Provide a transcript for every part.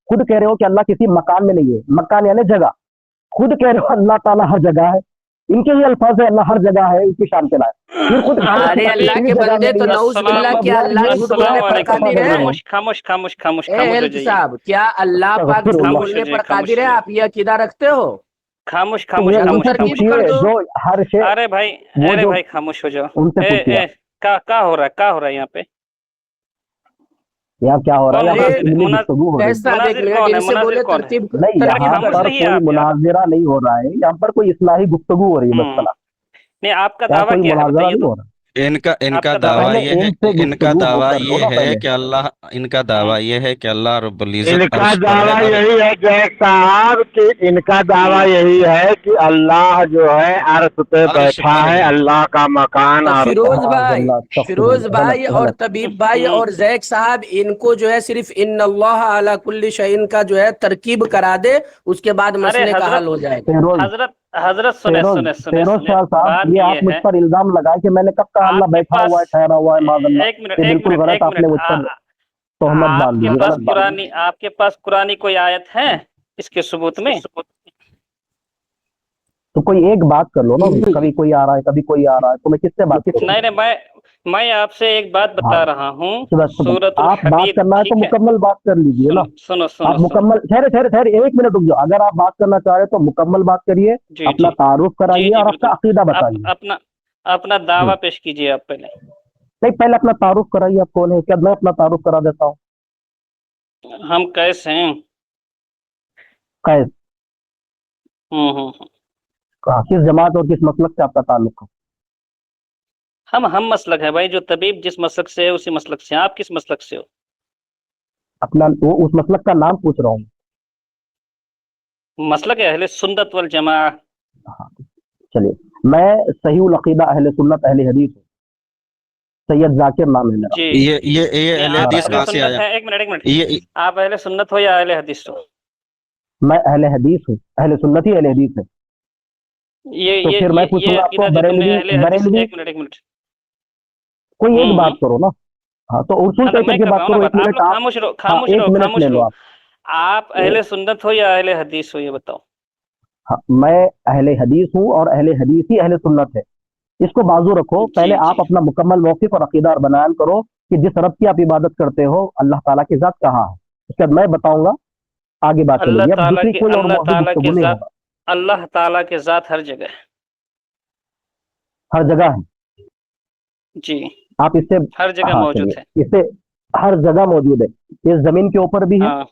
खुद कह रहे हो कि अल्लाह किसी मकान में नहीं है, मकान यानी जगह, खुद कह रहे हो अल्लाह ताला हर जगह है, इनके ही अल्फाज है अल्लाह हर जगह है, इसकी शान के लायक, फिर खुद कह रहे हो अरे कि अल्लाह इतनी के जगह बंदे, में तो नहीं है। नऊज बिल्ला, मतलब क्या यार अल्लाह ये झूठ क्या बोलने पर फलसफा कादिर कर रहे है? हो? खामोश खामोश खामोश खामोश ए खामोश हो हेल्थ जाइए, साहब, क्या अल्लाह पाक झूठ अस्तगफिरुल्लाह। खामोश हो बोलने जाइए, पर खामोश कादिर हो है? जाइए, आप ये अकीदा रखते हो? खामोश तो खामोश वो तो खामोश उनसे खामोश। तरकीब कर पूछिए दो। जो हर शे, अरे भाई, वो अरे जो भाई खामोश हो जाओ। उनसे ए पूछिए ए का हो रहा है, का हो रहा है यहाँ पे? यहाँ क्या हो रहा है, कौन यहाँ पर अरे मुनाजिर इल्मी गुफ्तगू हो रही फैज है। साहब एक मुनाजिर मिनट, कौन है, इनसे मुनाजिर बोले कौन है? तरतीब नहीं, अरे यहाँ तरकीब कर पर खामोश दो। रहिए कोई आप यार। मुनाजिरा नहीं हो रहा है, यहाँ पर कोई इस्लाही गुफ्तगू हो रही है बस हम्म, फला, नहीं आपका यहाँ दावा कोई क्या है मुनाजरा बताइए नहीं तो, हो रहा। इनका इनका आपका तो दावा दावा क्या पहले है? ये है, इनसे इनका गुफ्तगू हो दावा कर लो ये ना है पहले। कि अल्लाह, इनका दावा ये है कि अल्लाह रब्बुल इज्जत इनका अर्श पर है। दावा और यही है जैक साहब कि इनका दावा हम्म, यही है कि अल्लाह जो है अर्श पे अर्श बैठा पर है, है। अल्लाह का मकान तो अर्श है। फिरोज हाँ भाई, गलत, फिरोज अस्तगफिरुल्लाह, भाई गलत और गलत। तबीब भाई हम्म, और जैक साहब, इनको जो है सिर्फ इन्नल्लाह अला कुल्ली शैइन का जो है तरकीब करा दे, उसके बाद अरे मसले का हल हजरत, हो जाएगा। फेरोज हजरत हजरत सुने फेरोज सुने सुने फेरोज सुने, शाह साहब, बात ये ये आप मुझ है, पर इल्जाम लगाए कि मैंने कब कहा अल्लाह आपके बैठा हुआ पास है, ठहरा हुआ है, माज़अल्लाह। एक मिनट ये एक बिल्कुल मिनट गलत एक आपने मिनट मुझ पर तोहमत बांध दी, आपके ये पास गलत बात है। कुरानी, आपके पास कुरानी कोई आयत है इसके सबूत में? तो कोई एक बात कर लो ना, कभी कोई आ रहा है कभी कोई आ रहा है, तो मैं किससे बात करूँ? नहीं नहीं, मैं आपसे एक बात हाँ, बता रहा हूँ, सुबह सूरतुल आप बात हदीद, करना है तो ठीक है? मुकम्मल बात कर लीजिए ना। सुनो सुनो आप सुनो सुनो, मुकम्मल, ठहरे ठहरे ठहरे, एक मिनट रुक जाओ। अगर आप बात करना चाह रहे हैं तो मुकम्मल बात करिए, जी अपना जी तारुफ जी कराइए जी और अपना बिल्कुल। अकीदा आप बताइए। अपना अपना दावा पेश कीजिए आप पहले। नहीं, पहले अपना तारुफ कराइए, आप कौन है, क्या मैं अपना तारुफ करा देता हूँ? हम कैसे हैं? कैस, हम्म। किस जमात और किस मसलक से आपका ताल्लुक है? हम मसलक है भाई, जो तबीब जिस मसलक से है उसी मसलक से हैं। आप किस मसलक से हो? अपना वो उस मसलक का नाम पूछ रहा हूँ। मसलक है अहले सुन्नत वल जमा। हाँ, चलिए, मैं सहीउल अकीदा अहले सुन्नत अहले हदीस हूँ, सैयद जाकिर नाम है मेरा। जी, ये नहीं अहले आप हदीस अहले कहाँ से सुन्नत आया? है, एक मिनट एक मिनट, ये आप अहले सुन्नत हो या अहले हदीस हो? मैं अहले हदीस हूँ, अहले सुन्नत ही अहले हदीस है। ये तो ये फिर मैं ये ये पूछूंगा आपको, अकीदा जो तुमने बरेलवी अहले हदीस, बरेलवी एक मिनट, कोई एक बात हम्म। करो ना। हाँ, तो उर्सूल हाँ तो कह मैं करके कर बात रहा हूँ ना करो, एक बात, आप मिनट लोग आप। खामोश रहो, हाँ, खामोश एक रहो, मिनट खामोश ले लो रहो। आप। आप अहले सुन्नत हो या अहले हदीस हो, ये बताओ। हाँ, मैं अहले हदीस हूँ और अहले हदीस ही अहले सुन्नत है, इसको बाजू रखो। पहले जी जी, आप अपना मुकम्मल मौक़िफ़ और अकीदा और बयान करो कि जिस रब की आप इबादत करते हो अल्लाह ताला की ज़ात कहाँ है, उसके बाद मैं बताऊंगा, आगे बात चलेगी। अब दूसरी कोई और अल्लाह मौजूद ताला की गुफ्तगू नहीं ज़ात, होगा। अल्लाह ताला की ज़ात हर जगह है। हर जगह है, जी, आप इससे, हर जगह हाँ मौजूद चलिए, है। इससे हर जगह मौजूद है, इस जमीन के ऊपर भी है। हाँ,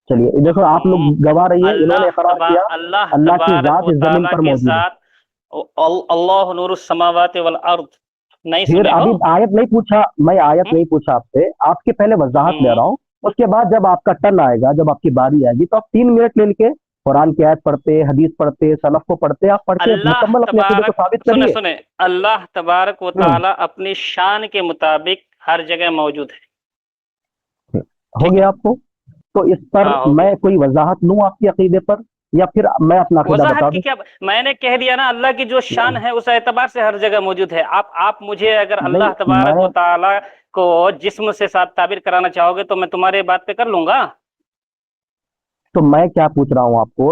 चलिए देखो, आप लोग गवाह रहिए, इन्होंने इकरार किया अल्लाह अल्लाह की तबारक ज़ात व इस जमीन तआला पर की मौजूद है। ज़ात, अल्लाह नूरुस समावाति वल अर्द, नहीं फिर सुने हो? अभी आयत नहीं पूछा, मैं आयत हम्म, नहीं पूछा आपसे, आपके पहले वजाहत ले रहा हूँ। उसके बाद जब आपका टर्न आएगा, जब आपकी बारी आएगी, तो आप 3 मिनट लेके कुरान की आयत पढ़ते, हदीस पढ़ते, सलफ को पढ़ते, आप पढ़ के अल्लाह मुकम्मल अपने अकीदे को तबारक, साबित सुने करिए। सुने, अल्लाह तबारक व तआला अपनी शान के मुताबिक हर जगह मौजूद है। हो ठीक है, गया आपको? तो इस पर हाँ हो मैं गया। कोई वजाहत लूँ आपके अकीदे पर, या फिर मैं अपना अकीदा वजाहत बता की दूं? क्या, मैंने कह दिया ना, अल्लाह की जो शान है उस एतबार से हर जगह मौजूद है। आप मुझे अगर नहीं, अल्लाह तबारक व मैं तआला को जिस्म से साथ ताबीर कराना चाहोगे तो मैं तुम्हारी बात पे कर लूंगा। तो मैं क्या पूछ रहा हूँ आपको,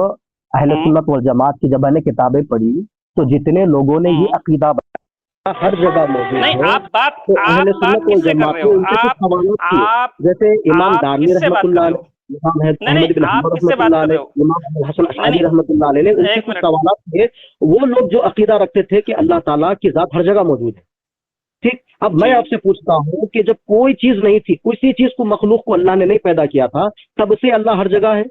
अहले हम्म सुन्नत वल जमात की जब मैंने किताबें पढ़ी, तो जितने लोगों ने ये हम्म अकीदा बताया हर जगह मौजूद नहीं, है, तो आप अहले बात सुन्नत वल किससे कर जमात रहे ने हो? उनसे कुछ सवाल किए, आप जैसे इमाम आप दारमी किससे बात कर रहमतुल्लाह रहे अलैह, हो? इमाम नहीं अहमद बिन आप हंबल किससे बात रहमतुल्लाह कर रहे अलैह, हो? इमाम अबुल हसन नहीं अशअरी रहमतुल्लाह अलैह ने उनसे एक कुछ मिनट, सवाल थे। वो लोग जो अकीदा रखते थे कि अल्लाह ताला की जात हर जगह मौजूद है। ठीक, अब मैं जी, आपसे पूछता हूँ कि जब कोई चीज नहीं थी, किसी चीज को, मखलूक को अल्लाह ने नहीं पैदा किया था, तब से अल्लाह हर जगह है?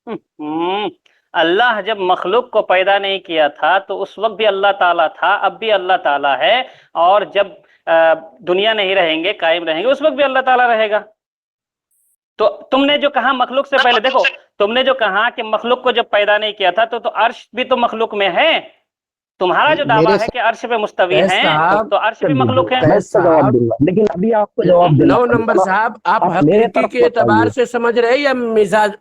हम्म, अल्लाह जब मखलूक को पैदा नहीं किया था तो उस वक्त भी अल्लाह ताला था, अब भी अल्लाह ताला है, और जब दुनिया नहीं रहेंगे, कायम रहेंगे, उस वक्त भी अल्लाह ताला रहेगा। तो तुमने जो कहा मखलूक से पहले, देखो, तुमने जो कहा कि मखलूक को जब पैदा नहीं किया था तो अर्श भी तो मखलूक में है। तुम्हारा जो दावा मेरे है कि अर्श पे मुस्तवी फैज हैं, साहब, तो अर्श कर भी मखलूक है। दीजिए, मैं फैज इसका जवाब साहब, दूंगा, लेकिन अभी आपको जवाब देना 9 पड़ेगा नंबर ना। साहब, आप आप मेरे हकीकी तरफ के मत एतबार आइए। से समझ रहे हैं या मिजाज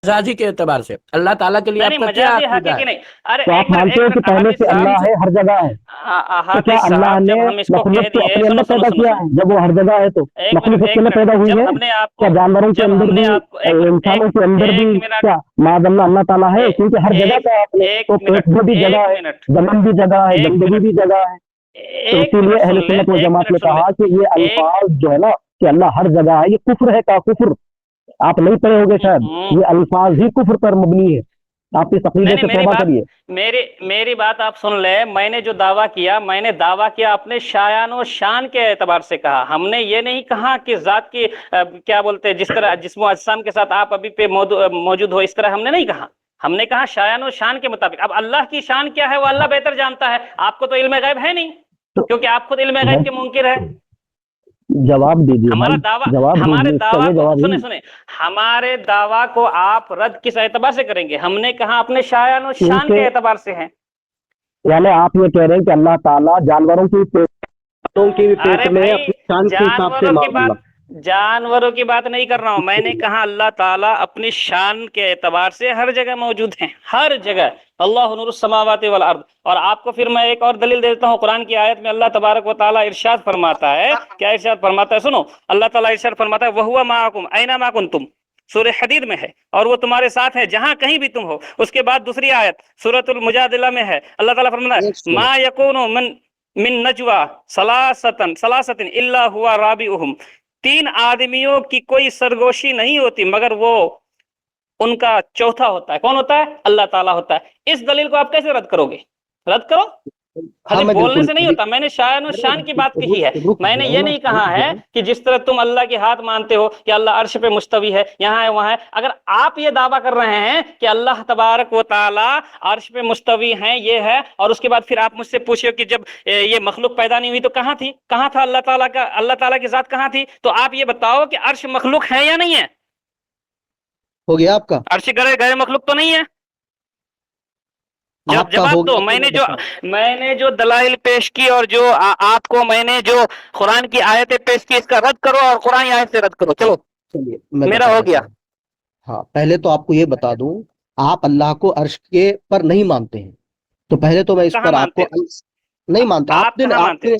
मजाजी के एतबार से अल्लाह ताला के लिए नहीं आपका क्या मजाजी अकीदा हकीकी है? नहीं। अरे तो आप मानते हो कि पहले से अल्लाह है, हर जगह है? तो क्या अहादीस अल्लाह साहब ने जब हम इसको कह मखलूक को दिए, अपने सुनो अंदर सुनो पैदा सुनो किया सुनो है जब वो हर जगह है? तो एक मखलूक मिनट उसके एक लिए पैदा मिनट हुई जब है? हमने क्या आपको जानवरों के जब अंदर हमने भी, आपको एक इंसानों के अंदर भी एक मिनट क्या माज़अल्लाह अल्लाह ताला है? ए- क्योंकि हर जगह एक का आपने, एक तो पेट में भी जगह है, मिनट जमीन भी जगह है, एक गंदगी मिनट भी जगह है। तो एक इसीलिए मिनट अहले सुन ले, सुन्नत व एक जमात ने मिनट सुन ले, कहा कि ये एक अल्फाज जो है ना कि अल्लाह हर जगह है, ये कुफ्र है का कुफ्र। आप नहीं पढ़े होंगे शायद, हम्म, ये अल्फाज ही कुफ्र पर मबनी है। आप इस अकीदे नहीं से नहीं मेरी तौबा बात करिए। मेरी बात आप सुन ले। मैंने जो दावा किया, मैंने दावा किया अपने शायान और शान के एतबार से कहा। हमने ये नहीं कहा कि जात की क्या बोलते हैं, जिस तरह जिस्म अजसाम के साथ आप अभी पे मौजूद हो, इस तरह हमने नहीं कहा। हमने कहा शायान और शान के मुताबिक। अब अल्लाह की शान क्या है वो अल्लाह बेहतर जानता है, आपको तो इल्म गैब है नहीं, तो क्योंकि आप खुद इल्म गैब के मुनकिर है। जवाब दीजिए हमारा भाई, दावा जवाब हमारे दीजिए, इसका दावा ये को जवाब सुने ही। सुने हमारे दावा को आप रद्द किस एतबार से करेंगे? हमने कहा अपने शायान और शान क्योंकि के एतबार से है। यानी आप ये कह रहे हैं कि अल्लाह ताला जानवरों की पेट अरे में भाई अपनी शान के हिसाब से जानवरों की बात नहीं कर रहा हूं। मैंने कहा अल्लाह ताला अपनी शान के एतबार से हर जगह मौजूद हैं, हर जगह। अल्लाह नूरुस समावाति वल अर्द। और आपको फिर मैं एक और दलील देता हूं। कुरान की आयत में अल्लाह तबारक व ताला इरशाद फरमाता है, क्या इरशाद फरमाता है? सुनो, अल्लाह ताला इरशाद फरमाता है, वहुवा माअकुम ऐना मा कुंतुम, सूरह हदीद में है, और वो तुम्हारे साथ है जहां कहीं भी तुम हो। उसके बाद दूसरी आयत सूरतुल मुजादिला में है, अल्लाह ताला फरमाता है, मा यकूनु मिन नजवा सलासतिन इल्ला हुवा राबिउहुम, 3 आदमियों की कोई सरगोशी नहीं होती मगर वो उनका चौथा होता है। कौन होता है? अल्लाह ताला होता है। इस दलील को आप कैसे रद्द करोगे? रद्द करो, खाली मैं बोलने बिल्कुल से नहीं होता। मैंने शायान और शान की बात कही है। मैंने ये नहीं कहा है कि जिस तरह तुम अल्लाह के हाथ मानते हो कि अल्लाह अर्श पे मुस्तवी है, यहाँ है वहां है। अगर आप ये दावा कर रहे हैं कि अल्लाह तबारक व ताला अर्श पे मुस्तवी हैं, ये है, और उसके बाद फिर आप मुझसे पूछे कि जब ये मखलूक पैदा नहीं हुई तो कहाँ थी? कहाँ था अल्लाह ताला का? अल्लाह ताला की जात कहाँ थी? तो आप ये बताओ कि अर्श मखलूक है या नहीं है? हो गया आपका? अर्श गए गए मखलूक तो नहीं है। जवाब दो। मैंने जो दलाइल पेश की और जो आपको मैंने जो कुरान की आयतें पेश की, इसका रद्द करो और कुरान की आयत से रद्द करो। चलो, चलिए मेरा हो गया। हाँ, पहले तो आपको ये बता दूं, आप अल्लाह को अर्श के पर नहीं मानते हैं। तो पहले तो मैं इस पर आपको नहीं मानता। आपने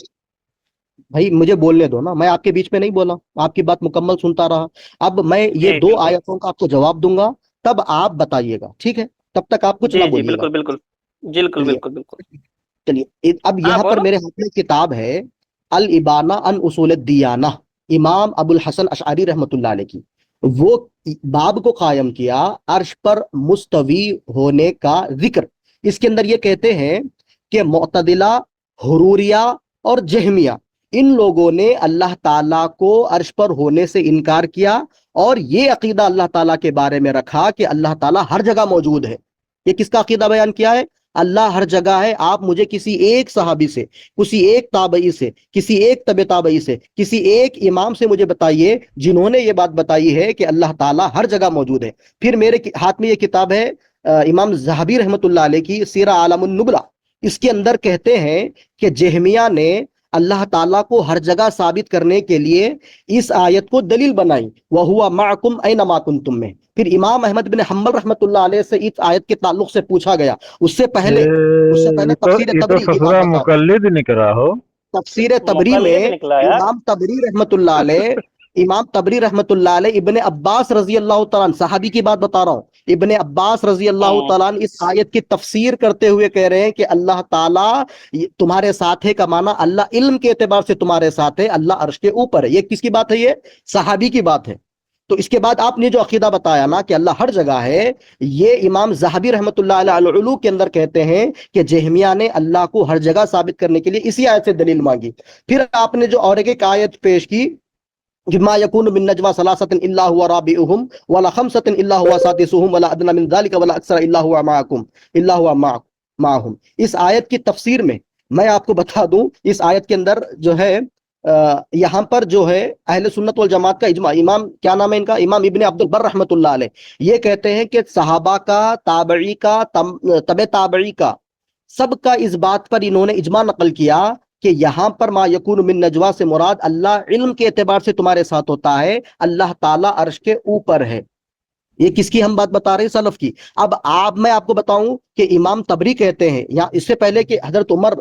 भाई मुझे बोलने दो ना, मैं आपके बीच में नहीं बोला, आपकी बात मुकम्मल सुनता रहा। अब मैं ये 2 आयतों का आपको जवाब दूंगा, तब आप बताइएगा, ठीक है? तब तक आप कुछ ना बोलिएगा। बिल्कुल बिल्कुल बिल्कुल बिल्कुल बिल्कुल। चलिए, अब यहाँ पर मेरे हाथ में किताब है अल इबाना अन उसूल दियाना, इमाम अबुल हसन अशअरी रहमतुल्लाह अलैह की। वो बाब को कायम किया अर्श पर मुस्तवी होने का जिक्र। इसके अंदर ये कहते हैं कि मुअतदिला, हुरूरिया और जहमिया, इन लोगों ने अल्लाह ताला को अर्श पर होने से इनकार किया और ये अकीदा अल्लाह ताला के बारे में रखा कि अल्लाह ताला हर जगह मौजूद है। ये किसका अकीदा बयान किया है? अल्लाह हर जगह है। आप मुझे किसी एक सहाबी से, किसी एक ताबई से, किसी एक तबे ताबई से, किसी एक इमाम से मुझे बताइए जिन्होंने ये बात बताई है कि अल्लाह ताला हर जगह मौजूद है। फिर मेरे हाथ में ये किताब है इमाम ज़हाबी रहमतुल्लाह अलैह की सीरा आलमुन नुबला। इसके अंदर कहते हैं कि जहमिया ने अल्लाह ताला को हर जगह साबित करने के लिए इस आयत को दलील बनाई, वह हुआ माकुम ऐनमा कुंतुम में। फिर इमाम अहमद बिन हम्बल रहमतुल्लाह अलैह से इस आयत के ताल्लुक से पूछा गया। उससे पहले तफसीर तबरी की बात मुकल्लिद निकला हो। तफसीर तबरी में इमाम तबरी रहमतुल्लाह अलैह इब्ने अब्बास रजी अल्लाह तआला अन्हु, सहाबी की बात बता रहा हूँ, इब्ने अब्बास रजी अल्लाह तआला अन्हु इस आयत की तफसीर करते हुए कह रहे हैं कि अल्लाह ताला तुम्हारे साथ है का माना अल्लाह इल्म के एतबार से तुम्हारे साथ है, अल्लाह अर्श के ऊपर है। ये किसकी बात है? ये सहाबी की बात है। तो इसके बाद आपने जो अकीदा बताया ना कि अल्लाह हर जगह है, ये इमाम ज़हाबी रहमतुल्लाह अलैह अल-उलू के अंदर कहते हैं कि जहमिया ने अल्लाह को हर जगह साबित करने के लिए इसी आयत से दलील मांगी। फिर आपने जो और एक आयत पेश की, मा यकूनु मिन नजवा सलासतिन इल्ला हुवा राबिउहुम वला खमसतिन इल्ला हुवा सादिसुहुम वला अदना मिन ज़ालिका वला अक्सर इल्ला हुवा माअकुम इल्ला हुवा माअहुम। इस आयत की तफसीर में मैं आपको बता दूं, इस आयत के अंदर जो है यहाँ पर जो है अहले सुन्नत वल जमात का इजमा, इमाम क्या नाम है इनका, इमाम इब्ने अब्दुल बर रहमतुल्लाह अलैह, ये कहते हैं कि सहाबा का, ताबई का, तबे ताबई का, सबका इस बात पर इन्होंने इजमा नकल किया कि यहाँ पर मा यकून मिन नजवा से मुराद अल्लाह इल्म के एतबार से तुम्हारे साथ होता है, अल्लाह ताला अर्श के ऊपर है। یہ کس کی ہم بات بتا رہے ہیں؟ سلف کی. اب میں آپ کو بتاؤں کہ امام تبری کہتے ہیں، یا اس سے پہلے کہ حضرت عمر،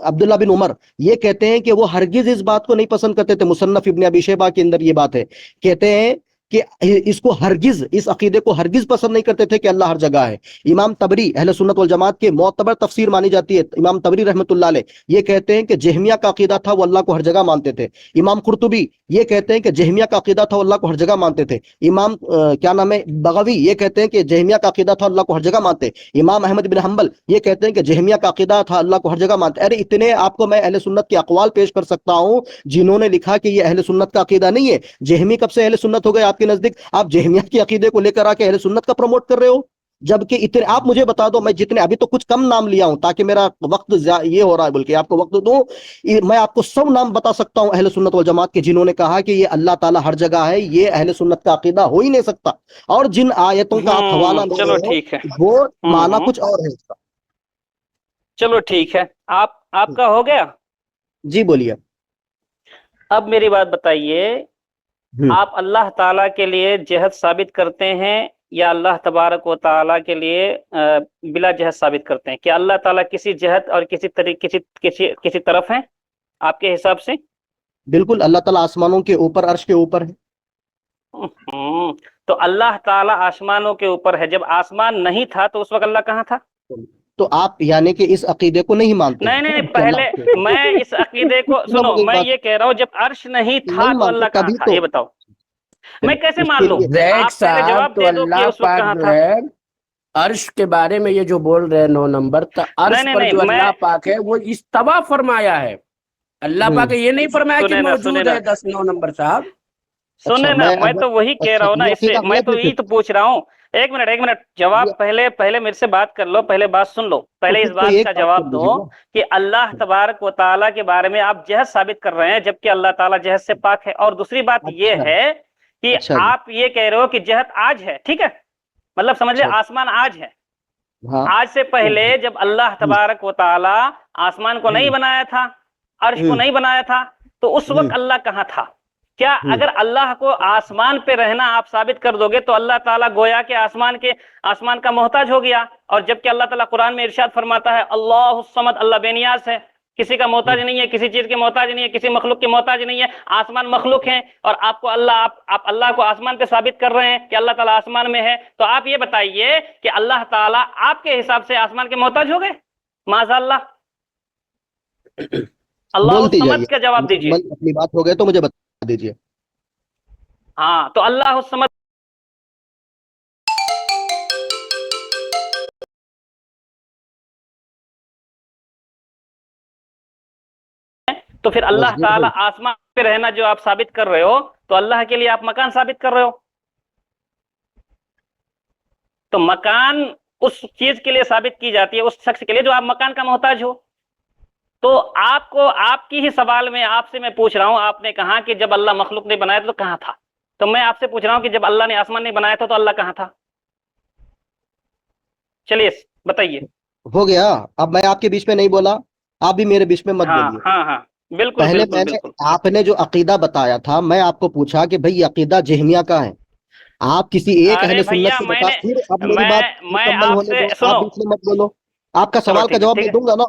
عبداللہ بن عمر یہ کہتے ہیں کہ وہ ہرگز اس بات کو نہیں پسند کرتے تھے. مصنف ابن ابی شیبہ کے اندر یہ بات ہے، کہتے ہیں کہ اس کو ہرگز، اس عقیدے کو ہرگز پسند نہیں کرتے تھے کہ اللہ ہر جگہ ہے. امام تبری اہل سنت والجماعت کے معتبر تفسیر مانی جاتی ہے. امام تبری رحمۃ اللہ علیہ یہ کہتے ہیں کہ جہمیہ کا عقیدہ تھا وہ اللہ کو ہر جگہ مانتے تھے. امام قرطبی یہ کہتے ہیں کہ جہمیہ کا عقیدہ تھا وہ اللہ کو ہر جگہ مانتے تھے. امام کیا نام ہے بغوی یہ کہتے ہیں کہ جہمیہ کا عقیدہ تھا اللہ کو ہر جگہ مانتے. امام احمد بن حنبل یہ کہتے ہیں کہ جہمیہ کا عقیدہ تھا اللہ کو ہر جگہ مانتے. ارے اتنے آپ کو میں اہل سنت کے اقوال پیش کر سکتا ہوں جنہوں نے لکھا کہ یہ اہل سنت کا عقیدہ نہیں ہے. جہمی کب سے اہل سنت ہو گئے آپ کے نزدیک؟ آپ جہمیہ کے عقیدے کو لے کر آ کے اہل سنت کا پروموٹ کر رہے ہو. جبکہ اتنے آپ مجھے بتا دو، میں جتنے ابھی تو کچھ کم نام لیا ہوں تاکہ میرا وقت یہ ہو رہا ہے بلکہ آپ کو وقت دوں، میں آپ کو سب نام بتا سکتا ہوں اہل سنت والجماعت کے جنہوں نے کہا کہ یہ اللہ تعالیٰ ہر جگہ ہے. یہ اہل سنت کا عقیدہ ہو ہی نہیں سکتا. اور جن آیتوں کا آپ حوالہ لے چلو رہے ٹھیک ہے، ہو وہ معنی کچھ اور ہے اس کا. چلو ٹھیک ہے، آپ کا ہو گیا. جی بولیے. اب میری بات بتائیے، آپ اللہ تعالیٰ کے لیے جہد ثابت کرتے ہیں یا اللہ تبارک و تعالیٰ کے لیے بلا جہد ثابت کرتے ہیں؟ کہ اللہ تعالیٰ کسی جہد اور کسی طرف ہیں آپ کے حساب سے؟ بالکل، اللہ تعالیٰ آسمانوں کے اوپر، عرش کے اوپر ہے. تو اللہ تعالیٰ آسمانوں کے اوپر ہے، جب آسمان نہیں تھا تو اس وقت اللہ کہاں تھا؟ تو آپ یعنی کہ اس عقیدے کو نہیں مانتے؟ نہیں، پہلے میں اس عقیدے کو سنو، میں یہ کہہ رہا ہوں جب عرش نہیں تھا تو اللہ کہاں تھا؟ یہ بتاؤ، میں کیسے مان لوں؟ آپ پہلے جواب دے دو کہ اس وقت کہاں تھا. عرش کے بارے میں یہ جو بول رہے ہیں 9 نمبر تو عرش پر جو اللہ پاک ہے وہ استوا فرمایا ہے. اللہ پاک یہ نہیں فرمایا کہ موجود ہے 9 نمبر صاحب. سنیں نا، میں تو وہی کہہ رہا ہوں نا، اس سے میں تو یہی تو پوچھ رہا ہوں. ایک منٹ جواب پہلے میرے سے بات کر لو، پہلے بات سن لو، پہلے اس بات کا جواب دو کہ اللہ تبارک و تعالیٰ کے بارے میں آپ جہد ثابت کر رہے ہیں جبکہ اللہ تعالیٰ جہد سے پاک ہے. اور دوسری بات یہ ہے کہ آپ یہ کہہ رہے ہو کہ جہد آج ہے، ٹھیک ہے، مطلب سمجھ لیں آسمان آج ہے. آج سے پہلے جب اللہ تبارک و تعالیٰ آسمان کو نہیں بنایا تھا، عرش کو نہیں بنایا تھا، تو اس وقت اللہ کہاں تھا؟ کیا اگر اللہ کو آسمان پہ رہنا آپ ثابت کر دو گے تو اللہ تعالیٰ گویا کہ آسمان کا محتاج ہو گیا؟ اور جبکہ اللہ تعالیٰ قرآن میں ارشاد فرماتا ہے اللہ الصمد، اللہ بے نیاز ہے، کسی کا محتاج نہیں ہے، کسی چیز کے محتاج نہیں ہے، کسی مخلوق کے محتاج نہیں ہے. آسمان مخلوق ہیں اور آپ اللہ کو آسمان پہ ثابت کر رہے ہیں کہ اللہ تعالیٰ آسمان میں ہے. تو آپ یہ بتائیے کہ اللہ تعالیٰ آپ کے حساب سے آسمان کے محتاج ہو گئے؟ معاذ اللہ. اللہ الصمد کا جواب دیجیے. اپنی بات ہو گئے تو مجھے بتا دیجیے. ہاں، تو اللہ الصمد تو پھر اللہ تعالیٰ آسمان پہ رہنا جو آپ ثابت کر رہے ہو تو اللہ کے لیے آپ مکان ثابت کر رہے ہو. تو مکان اس چیز کے لیے ثابت کی جاتی ہے، اس شخص کے لیے جو آپ مکان کا محتاج ہو. تو آپ کی ہی سوال میں آپ سے میں پوچھ رہا ہوں، آپ نے کہا کہ جب اللہ مخلوق نے بنایا تو کہاں تھا؟ تو میں آپ سے پوچھ رہا ہوں کہ جب اللہ نے آسمان نہیں بنایا تھا تو اللہ کہاں تھا؟ چلیے بتائیے. ہو گیا. اب میں آپ کے بیچ میں نہیں بولا، آپ بھی میرے بیچ میں مت بولیے. ہاں بالکل. پہلے میں نے آپ نے جو عقیدہ بتایا تھا، میں آپ کو پوچھا کہ بھئی عقیدہ جہمیہ کا ہے. آپ کسی ایک اہل سنت سے بتا، پھر اب میری بات مکمل ہونے دو، آپ بیچ میں مت بولو. آپ کا سوال کا جواب میں دوں گا نا،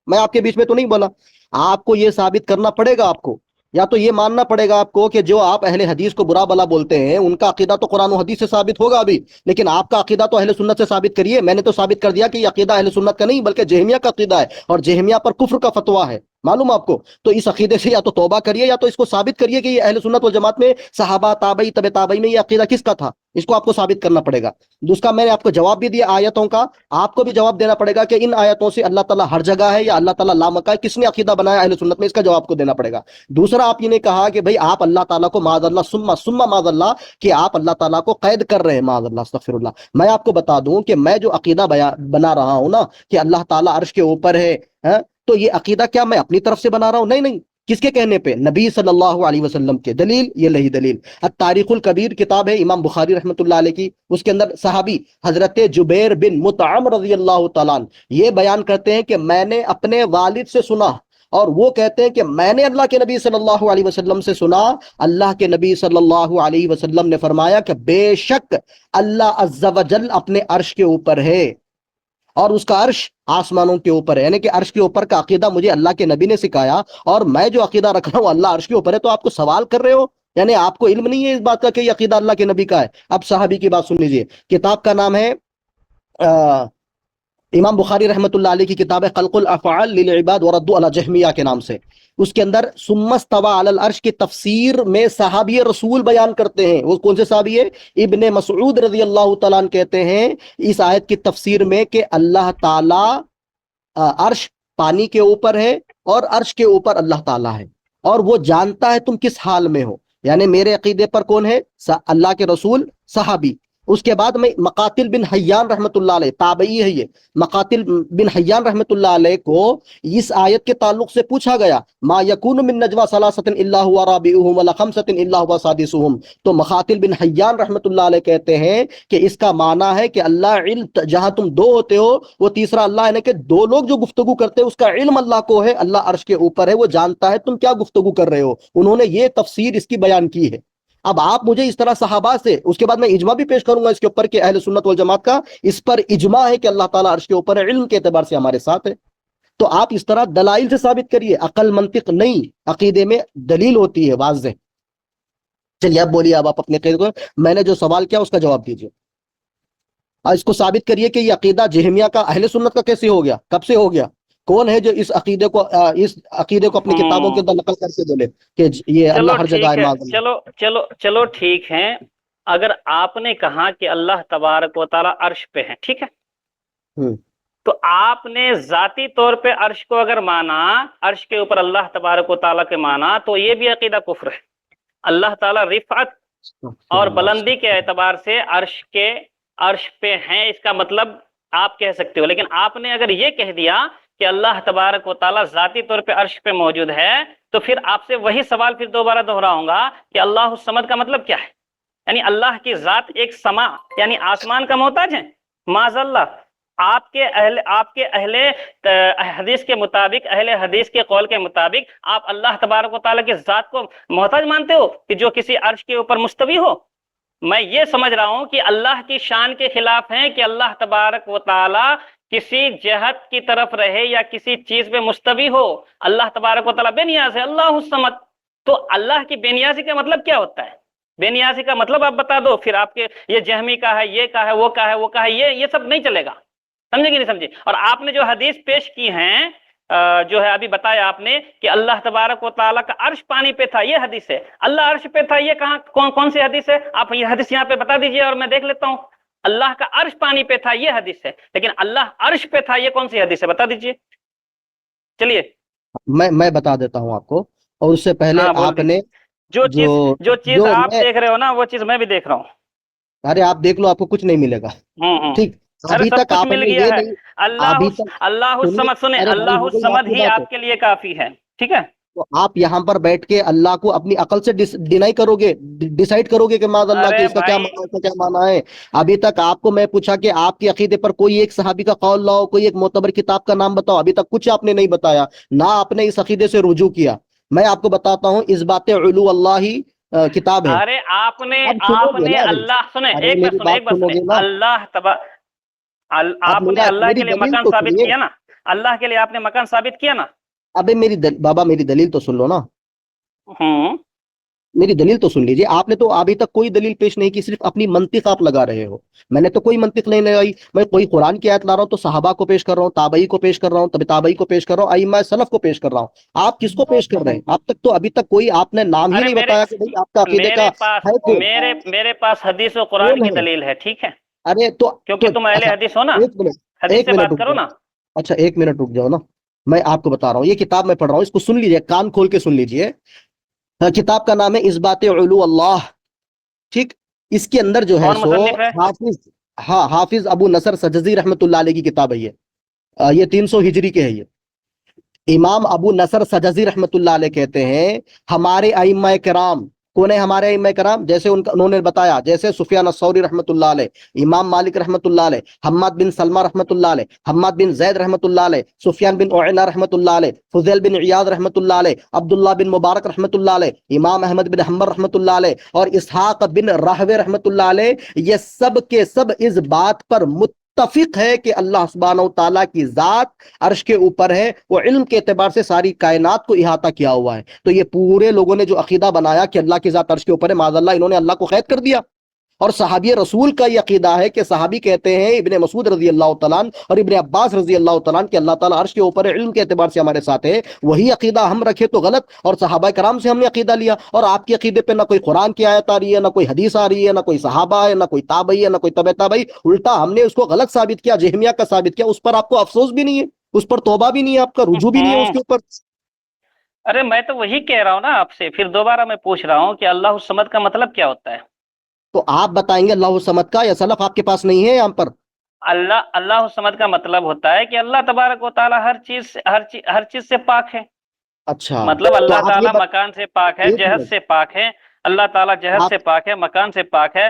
میں آپ کے بیچ میں تو نہیں بولا. آپ کو یہ ثابت کرنا پڑے گا، آپ کو یا تو یہ ماننا پڑے گا آپ کو کہ جو آپ اہل حدیث کو برا بلا بولتے ہیں ان کا عقیدہ تو قرآن و حدیث سے ثابت ہوگا ابھی، لیکن آپ کا عقیدہ تو اہل سنت سے ثابت کریے. میں نے تو ثابت کر دیا کہ یہ عقیدہ اہل سنت کا نہیں بلکہ جہمیہ کا عقیدہ ہے، اور جہمیہ پر کفر کا فتویٰ ہے، معلوم آپ کو. تو اس عقیدے سے یا تو توبہ کریے یا تو اس کو ثابت کریے کہ یہ اہل سنت والجماعت میں صحابہ تابعی طب تابعی میں یہ عقیدہ کس کا تھا، اس کو آپ کو ثابت کرنا پڑے گا. دوسرا میں نے آپ کو جواب بھی دیا آیتوں کا، آپ کو بھی جواب دینا پڑے گا کہ ان آیتوں سے اللہ تعالیٰ ہر جگہ ہے یا اللہ تعالیٰ لامکہ ہے، کس نے عقیدہ بنایا اہل سنت میں، اس کا جواب کو دینا پڑے گا. دوسرا آپ یہ نے کہا کہ بھئی آپ اللہ تعالیٰ کو معاذ اللہ ثم معاذ اللہ کہ آپ اللہ تعالیٰ کو قید کر رہے ہیں، معاذ اللہ استغفر اللہ. میں آپ کو بتا دوں کہ میں جو عقیدہ بنا رہا ہوں نا کہ اللہ تعالیٰ عرش کے اوپر ہے، تو یہ عقیدہ کیا میں اپنی طرف سے بنا رہا ہوں؟ نہیں. کس کے کہنے پہ؟ نبی صلی اللہ علیہ وسلم کے. دلیل یہ لہی دلیل التاریخ الکبیر کتاب ہے امام بخاری رحمۃ اللہ علیہ کی، اس کے اندر صحابی حضرت جبیر بن مطعم رضی اللہ تعالیٰ عنہ یہ بیان کرتے ہیں کہ میں نے اپنے والد سے سنا اور وہ کہتے ہیں کہ میں نے اللہ کے نبی صلی اللہ علیہ وسلم سے سنا، اللہ کے نبی صلی اللہ علیہ وسلم نے فرمایا کہ بے شک اللہ عز و جل اپنے عرش کے اوپر ہے، اور اس کا عرش آسمانوں کے اوپر ہے، یعنی کہ عرش کے اوپر کا عقیدہ مجھے اللہ کے نبی نے سکھایا، اور میں جو عقیدہ رکھ رہا ہوں اللہ عرش کے اوپر ہے، تو آپ کو سوال کر رہے ہو، یعنی آپ کو علم نہیں ہے اس بات کا کہ یہ عقیدہ اللہ کے نبی کا ہے۔ اب صحابی کی بات سن لیجئے، کتاب کا نام ہے امام بخاری رحمۃ اللہ علیہ کی کتاب ہے خلق الافعال للعباد ورد علی جہمیہ کے نام سے، اس کے اندر ثم استوى علی العرش کی تفسیر میں صحابی رسول بیان کرتے ہیں۔ وہ کون سے صحابی ہے؟ ابن مسعود رضی اللہ تعالیٰ عنہ کہتے ہیں اس آیت کی تفسیر میں کہ اللہ تعالیٰ عرش پانی کے اوپر ہے، اور عرش کے اوپر اللہ تعالیٰ ہے، اور وہ جانتا ہے تم کس حال میں ہو، یعنی میرے عقیدے پر کون ہے؟ اللہ کے رسول، صحابی۔ اس کے بعد میں مقاتل بن حیان رحمۃ اللہ علیہ، تابعی ہے یہ، مقاتل بن حیان رحمۃ اللہ علیہ کو اس آیت کے تعلق سے پوچھا گیا، ما یکون من نجوى ثلاثة الا هو رابعهم ولا خمسة الا هو سادسهم، تو مقاتل بن حیان رحمۃ اللہ علیہ کہتے ہیں کہ اس کا معنی ہے کہ اللہ علم، جہاں تم دو ہوتے ہو وہ تیسرا اللہ، یعنی کہ دو لوگ جو گفتگو کرتے ہیں اس کا علم اللہ کو ہے، اللہ عرش کے اوپر ہے، وہ جانتا ہے تم کیا گفتگو کر رہے ہو۔ انہوں نے یہ تفسیر اس کی بیان کی ہے۔ اب آپ مجھے اس طرح صحابہ سے، اس کے بعد میں اجماع بھی پیش کروں گا اس کے اوپر کہ اہل سنت والجماعت کا اس پر اجماع ہے کہ اللہ تعالیٰ عرش کے اوپر ہے، علم کے اعتبار سے ہمارے ساتھ ہے۔ تو آپ اس طرح دلائل سے ثابت کریے، عقل منطق نہیں، عقیدے میں دلیل ہوتی ہے واضح۔ چلیے اب بولیے، اب آپ اپنے عقیدے کو، میں نے جو سوال کیا اس کا جواب دیجیے، اور اس کو ثابت کریے کہ یہ عقیدہ جہمیہ کا اہل سنت کا کیسے ہو گیا، کب سے ہو گیا، کون ہے جو اس عقیدے کو اپنی کتابوں کے اندر نقل کر کے بولے کہ یہ اللہ ہر جگہ ہے۔ چلو ٹھیک ہے، اگر آپ نے کہا کہ اللہ تبارک و تعالیٰ عرش پہ ہے، ٹھیک ہے، تو آپ نے ذاتی طور پہ عرش کو اگر مانا، عرش کے اوپر اللہ تبارک و تعالیٰ کے مانا، تو یہ بھی عقیدہ کفر ہے۔ اللہ تعالیٰ رفعت اور بلندی کے اعتبار سے عرش پہ ہیں، اس کا مطلب آپ کہہ سکتے ہو، لیکن آپ نے اگر یہ کہہ دیا کہ اللہ تبارک و تعالیٰ ذاتی طور پہ عرش پہ موجود ہے، تو پھر آپ سے وہی سوال پھر دوبارہ دہراؤں گا کہ اللہ الصمد کا مطلب کیا ہے؟ یعنی اللہ کی ذات ایک سما، یعنی آسمان کا محتاج ہے؟ معاذ اللہ۔ آپ کے اہل حدیث کے مطابق، اہل حدیث کے قول کے مطابق، آپ اللہ تبارک و تعالیٰ کی ذات کو محتاج مانتے ہو کہ جو کسی عرش کے اوپر مستوی ہو؟ میں یہ سمجھ رہا ہوں کہ اللہ کی شان کے خلاف ہیں کہ اللہ تبارک و تعالیٰ کسی جہت کی طرف رہے یا کسی چیز پہ مستوی ہو۔ اللہ تبارک و تعالیٰ بے نیاز ہے، اللہ الصمد۔ تو اللہ کی بے نیازی کا مطلب کیا ہوتا ہے؟ بے نیازی کا مطلب آپ بتا دو، پھر آپ کے یہ جہمی کا ہے، یہ کا ہے، وہ کا ہے، وہ کا ہے، یہ سب نہیں چلے گا، سمجھے کہ نہیں سمجھے؟ اور آپ نے جو حدیث پیش کی ہیں، جو ہے ابھی بتایا آپ نے کہ اللہ تبارک و تعالیٰ کا عرش پانی پہ تھا، یہ حدیث ہے۔ اللہ عرش پہ تھا، یہ کہاں کون سی حدیث ہے؟ آپ یہ حدیث یہاں پہ بتا دیجئے اور میں دیکھ لیتا ہوں۔ اللہ کا عرش پانی پہ تھا، یہ حدیث ہے، لیکن اللہ عرش پہ تھا، یہ کون سی حدیث ہے؟ بتا دیجئے۔ چلیے میں بتا دیتا ہوں آپ کو، اور اس سے پہلے آپ نے جو چیز آپ دیکھ رہے ہو نا، وہ چیز میں بھی دیکھ رہا ہوں۔ ارے آپ دیکھ لو، آپ کو کچھ نہیں ملے گا، ٹھیک؟ ابھی تک آپ نے یہ نہیں، اللہ الصمد، سنیں، اللہ الصمد ہی آپ کے لیے کافی ہے، ٹھیک ہے؟ تو آپ یہاں پر بیٹھ کے اللہ کو اپنی عقل سے ڈینائی کرو گے، ڈیسائیڈ کرو گے کہ معاذ اللہ کہ اس کا کیا معنی ہے، اس کا کیا معنی ہے۔ ابھی تک آپ کو میں پوچھا کہ آپ کے عقیدے پر کوئی ایک صحابی کا قول لاؤ، کوئی ایک معتبر کتاب کا نام بتاؤ، ابھی تک کچھ آپ نے نہیں بتایا، نہ آپ نے اس عقیدے سے رجوع کیا۔ میں آپ کو بتاتا ہوں، اس بات علو اللہ کتاب ہے۔ ارے آپ نے اللہ، سنیں ایک بات سنیں، اللہ آپ نے اللہ کے لیے مکان ثابت کیا نا، اللہ کے لیے آپ نے مکان ثابت کیا نا۔ ابے بابا میری دلیل تو سن لو نا، میری دلیل تو سن لیجیے۔ آپ نے تو ابھی تک کوئی دلیل پیش نہیں کی، صرف اپنی منطق آپ لگا رہے ہو۔ میں نے تو کوئی منطق نہیں لگائی، میں کوئی قرآن کی آیت لا رہا ہوں تو صحابہ کو پیش کر رہا ہوں، تابعی کو پیش کر رہا ہوں، تابعی کو پیش کر رہا ہوں، ائمہ سلف کو پیش کر رہا ہوں۔ آپ کس کو پیش کر رہے ہیں؟ آپ تک تو ابھی تک کوئی آپ نے نام ہی نہیں بتایا کہ بھائی آپ کا عقیدے کا ہے۔ میرے پاس حدیث و قرآن کی دلیل ہے، ٹھیک ہے؟ ارے تو کیونکہ تم اہل حدیث ہو نا، حدیث سے بات کرو نا۔ اچھا ایک منٹ رک جاؤ نا، میں آپ کو بتا رہا ہوں، یہ کتاب میں پڑھ رہا ہوں، اس کو سن لیجئے، کان کھول کے سن لیجئے۔ کتاب کا نام ہے اثبات علو اللہ، ٹھیک؟ اس کے اندر جو ہے سو حافظ ابو نصر سجزی رحمۃ اللہ علیہ کی کتاب ہے یہ 300 ہجری کے ہے۔ یہ امام ابو نصر سجزی رحمۃ اللہ علیہ کہتے ہیں ہمارے ائمہ کرام कौन है हमारे इमाम कराम? जैसे उन्होंने बताया, जैसे सुफियान अस्सौरी रहमतुल्लाह अलैह, इमाम मालिक रहमतुल्लाह अलैह, हम्माद बिन सलमा रहमतुल्लाह अलैह, हम्माद बिन जैद रहमतुल्लाह अलैह, सुफियान बिन उयैना रहमतुल्लाह अलैह, फुज़ैल बिन इयाद रहमतुल्लाह अलैह, अब्दुल्लाह बिन मुबारक रहमतुल्लाह अलैह, इमाम अहमद बिन हम्बल रहमतुल्लाह अलैह और इसहाक बिन राहवे रहमतुल्लाह अलैह, ये सब के सब इस बात पर मुत्तफिक है कि अल्लाह सुब्हानहू तआला की जात अर्श के ऊपर है, वो इल्म के एतबार से सारी कायनात को इहाता किया हुआ है। तो ये पूरे लोगों ने जो अकीदा बनाया कि अल्लाह की जात अर्श के ऊपर है, माज़अल्लाह इन्होंने अल्लाह को कैद कर दिया। और सहाबी रसूल का ये अकीदा है कि सहाबी कहते हैं इब्ने मसूद रजी अल्लाह तआला और इब्ने अब्बास रजी अल्लाह तआला कि अल्लाह ताला अर्श के ऊपर है, इल्म के एतबार से हमारे साथ है। वही अकीदा हम रखे तो गलत, और सहाबा कराम से हमने अकीदा लिया। और आपके अकीदे पे ना कोई कुरान की आयत आ रही है, ना कोई हदीस आ रही है, ना कोई सहाबा है, ना कोई ताबई है, ना कोई तबे ताबई, उल्टा हमने उसको गलत साबित किया, जहमिया का साबित किया। उस पर आपको अफसोस भी नहीं है, उस पर तौबा भी नहीं है, आपका रुजू भी नहीं है उसके ऊपर। अरे मैं तो वही कह रहा हूँ ना आपसे, फिर दोबारा मैं पूछ रहा हूँ कि अल्लाह समद का मतलब क्या होता है? तो आप बताएंगे अल्लाह समद का, या सलफ आपके पास नहीं है यहाँ पर? अल्लाह समद का मतलब होता है कि अल्लाह तबारक व तआला हर चीज से पाक है। अच्छा, मतलब तो अल्लाह आप ताला मकान से पाक है, एक जहद मिनट, से पाक है, अल्लाह ताला जहद आप से पाक है, मकान से पाक है,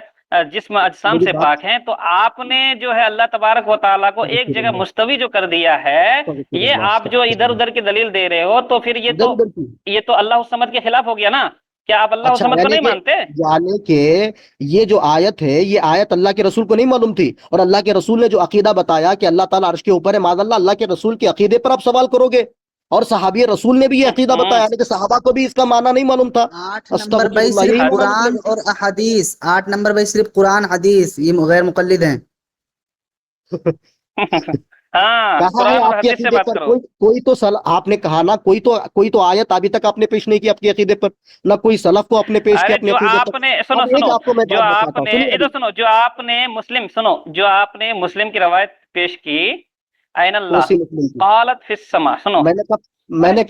जिस्म अजसाम मेरी से बात पाक है। तो आपने जो है अल्लाह तबारक व तआला को एक जगह मुस्तवी जो कर दिया है, ये आप जो इधर उधर की दलील दे रहे हो, तो फिर ये तो अल्लाह समद के खिलाफ हो गया ना। क्या आप अल्लाह अच्छा, समद को नहीं मानते? यानी कि ये जो आयत है, ये आयत अल्लाह के रसूल को नहीं मालूम थी, और अल्लाह के रसूल ने जो अकीदा बताया कि अल्लाह ताला अर्श के ऊपर है, माज़अल्लाह अल्लाह के रसूल के अकीदे पर आप सवाल करोगे। और सहाबी रसूल ने भी ये अकीदा बताया, लेकिन सहाबा को भी इसका माना नहीं मालूम था। 8 नंबर भाई सिर्फ कुरान और अहदीस, 8 नंबर भाई सिर्फ कुरान हदीस, ये गैर मुकल्लिद हैं। हाँ, कहा है कुरान और आपके हदीस से अकीदे बात पर? करो। कोई तो आपने कहा ना, कोई तो आयत अभी तक आपने पेश नहीं की अपने अकीदे पर, ना कोई सलफ को आपने पेश किया अरे अपने जो अकीदे पर। आपने सुनो अब एक सुनो आपको मैं जो बात बताता हूँ, आपने सुनिए इधर अभी। सुनो, जो आपने मुस्लिम की रवायत पेश की, आइन कौन अल्लाह सी मुस्लिम की? कालत फिस समा, सुनो सही मुस्लिम मैंने की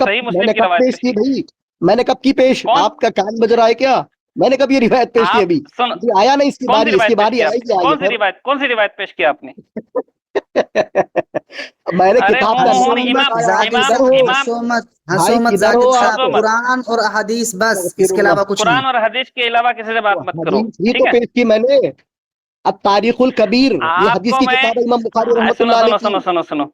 कब रवायत पेश की भाई? मैंने कब की पेश? कौन आपका कान बज रहा है क्या? मैंने कब ये रिवायत पेश की? आप अभी सुन अभी आया नहीं इसकी कौन सी बारी, इसकी रिवायत पेश बारी की आपने? आएगी आगे फिर। कौन सी रिवायत पेश की आपने? मैंने अरे किताब का हूँ नाम इमाम बताया, आप जाकिर किधर साहब, हो इमाम भाई? किधर हो जाकिर आप? साहब, कुरान और अहदीस बस, इसके अस्तगफिरुल्लाह। अलावा कुछ नहीं। कुरान और हदीस के अलावा किसी से बात मत करो, हदीस ही ठीक तो है? पेश की मैंने, तारीखुल कबीर, ये हदीस आपको की मैं किताब है इमाम बुखारी सुनो रहमतुल्लाह अलैह सुनो की। सुनो सुनो सुनो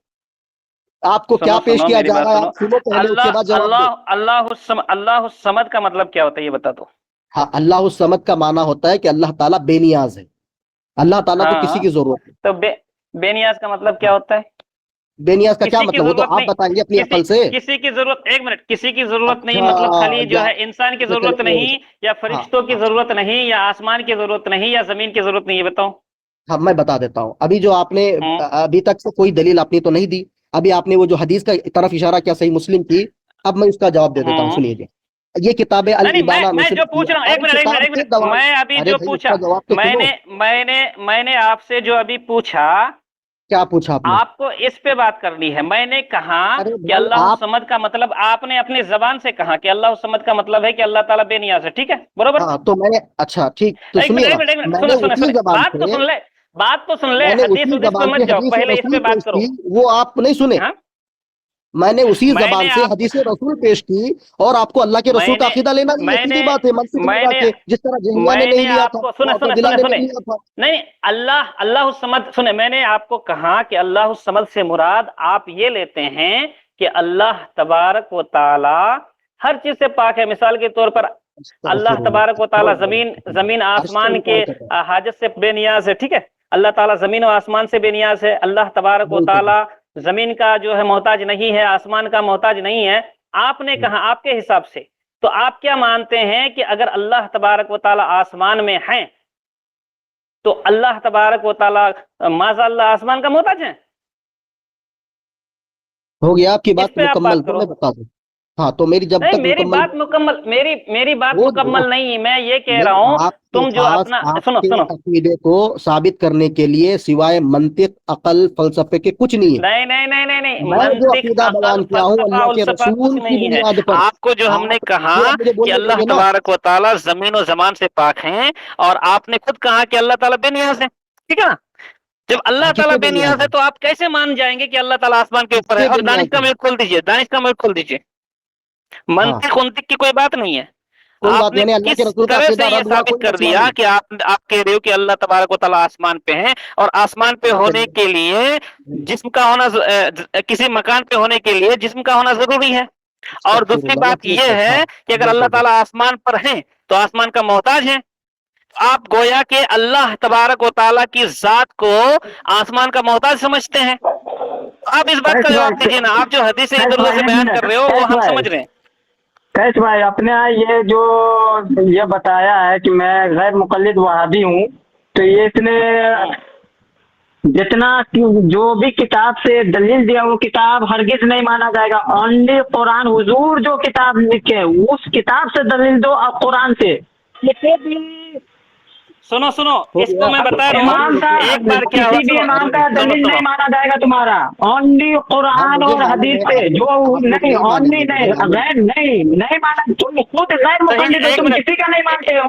आपको क्या सुनो पेश सुनो किया मेरी जा बात रहा है? सुनो। आप सुनो पहले, उसके बाद जवाब दो। अल्लाह समद का मतलब क्या होता है, ये बता दो। हाँ, अल्लाह समद का माना होता है कि अल्लाह ताला बेनियाज है, अल्लाह ताला को किसी हाँ, की जरूरत है। तो बेनियाज का मतलब क्या हाँ, होता है? बेनियाज का क्या किसी की मतलब? वो तो जरूरत आप नहीं, बताएंगे अपनी अकल से। किसी की जरूरत, एक मिनट, किसी की जरूरत नहीं अच्छा, मतलब खाली जो या है इंसान की चलो जरूरत नहीं, या हाँ फरिश्तों की हाँ जरूरत नहीं, या आसमान की जरूरत नहीं, या जमीन की जरूरत नहीं, ये बताओ। हाँ, मैं बता देता हूँ। अभी जो आपने हम्म अभी तक से कोई दलील आपने तो नहीं दी, अभी आपने वो जो हदीस का तरफ इशारा किया सही मुस्लिम की, अब मैं उसका जवाब दे देता हूँ, हम्म सुनिए। ये किताब है अल नहीं, इबाना मैं जो नुसरत पूछ रहा हूँ, एक और मिनट एक मिनट किताब एक के मिनट, दवा। मैं अभी अरे जो भाई, पूछा, उसका जवाब तो सुनो। मैंने आपसे जो अभी पूछा, क्या पूछा आपने? आपको इस पे बात करनी है। मैंने कहा अरे कि भाई अल्लाह आप, समद का मतलब, आपने अपनी जबान से कहा कि अल्लाह समद का मतलब है कि अल्लाह ताला बेनियाज है, ठीक है, बरोबर? हाँ तो मैंने, अच्छा ठीक, तो एक सुनिए मिनट एक ना, मिनट एक मिनट, मैंने सुने उसी जबान बात तो से सुन ले, बात तो सुन ले, मैंने हदीस उसी उदीस पे जबान मत से जाओ, हदीस पहले इस रसूल पे बात पेश करो। की, वो आप नहीं सुने। हाँ, मैंने उसी जबान मैंने से आप हदीस रसूल पेश की, और आपको अल्लाह के रसूल का मैंने अकीदा लेना नहीं है, मैंने सीधी बात है, मनसिक लगा मैंने के, जिस तरह जहमिया ने नहीं मैंने लिया था, आपको सुने सुने मुअतजिला सुने ने सुने नहीं लिया था। नहीं, अल्लाह अल्लाह समद, सुने, मैंने आपको कहा कि अल्लाह समद से मुराद आप ये लेते हैं कि अल्लाह तबारक व ताला हर चीज से पाक है। मिसाल के तौर पर अल्लाह तबारक व ताला जमीन आसमान के हाजत से बेनियाज है, ठीक है? अल्लाह ताला जमीन और आसमान से बेनियाज है। अल्लाह तबारक व ताला जमीन का जो है मोहताज नहीं है, आसमान का मोहताज नहीं है। आपने कहा, आपके हिसाब से तो आप क्या मानते हैं कि अगर अल्लाह तबारक व ताला आसमान में हैं, तो अल्लाह तबारक व ताला माज़अल्लाह आसमान का मोहताज है? हो गया आपकी इस बात पे आप मुकम्मल, बात तो करो। मैं बता दूं। हाँ, तो मेरी जब नहीं, तक मेरी मुकम्मल बात मुकम्मल, मेरी बात हो मुकम्मल नहीं, मैं ये कह रहा नहीं, हूं, आपके तुम जो पास अपना सुनो आपके सुनो, अकीदे को साबित करने के लिए सिवाय मंतिक, अकल, फलसफे के कुछ नहीं है। नहीं नहीं नहीं नहीं नहीं, मैं जो मंतिक अकीदा अकल बयान किया हूँ फलसफा अल्लाह के उलसफा कुछ रसूल की नहीं है। बुनियाद पर, आपको जो हमने आप कहा फिर आप मुझे कि बोलने अल्लाह देंगे ना। तबारक व ताला जमीन और जमान से पाक हैं, और आपने खुद कहा कि अल्लाह ताला बेनियाज है, ठीक है ना? जब अल्लाह ताला किससे बेनियाज बेनियाज है, है? तो आप कैसे मान जाएंगे कि अल्लाह ताला आसमान के ऊपर है? किससे और दानिश बेनियाज का है? मुल्क खोल दीजिए, दानिश का मुल्क खोल दीजिए। हाँ, मंतिक उन्तिक की कोई बात नहीं है। कोई बात आपने नहीं, अल्लाह के किस रसूल का तरह अकीदा से ये रद्द हुआ, साबित कोई कर मसला दिया नहीं। कि आप कह रहे हो कि अल्लाह तबारक व तआला आसमान पे हैं, और आसमान पे होने के लिए जिस्म का होना किसी मकान पे होने के लिए जिस्म का होना जरूरी है। और दूसरी बात यह है कि अगर अल्लाह ताला आसमान पर हैं तो आसमान का मोहताज है। आप गोया के अल्लाह तबारक व तआला की जात को आसमान का मोहताज समझते हैं। आप इस बात का जवाब दीजिए ना। आप जो हदीस इधर उधर से बयान कर रहे हो वो हम समझ रहे हैं। कैश भाई, अपने ये जो ये बताया है कि मैं गैर मुकल्लिद वहाबी हूँ, तो ये इसने जितना जो भी किताब से दलील दिया वो किताब हरगिज नहीं माना जाएगा। ओनली कुरान, हुजूर जो किताब लिखे उस किताब से दलील दो, और कुरान से किसी भी सुनो सुनो, इसको मैं बता रहा इमाम हूँ का, एक बार क्या हुआ। किसी भी सुनो इमाम का सुनो दलील नहीं सुनो, माना जाएगा तुम्हारा। ओनली हाँ, कुरान मुझे और मालूम हदीस है, पे आप जो लोग नहीं, नहीं ओनली मानेंगे, नहीं, मुझे मालूम है। गैर नहीं माना। तुम खुद गैर मुकल्लिद हो, एक तुम मिनट, किसी का नहीं मानते हो।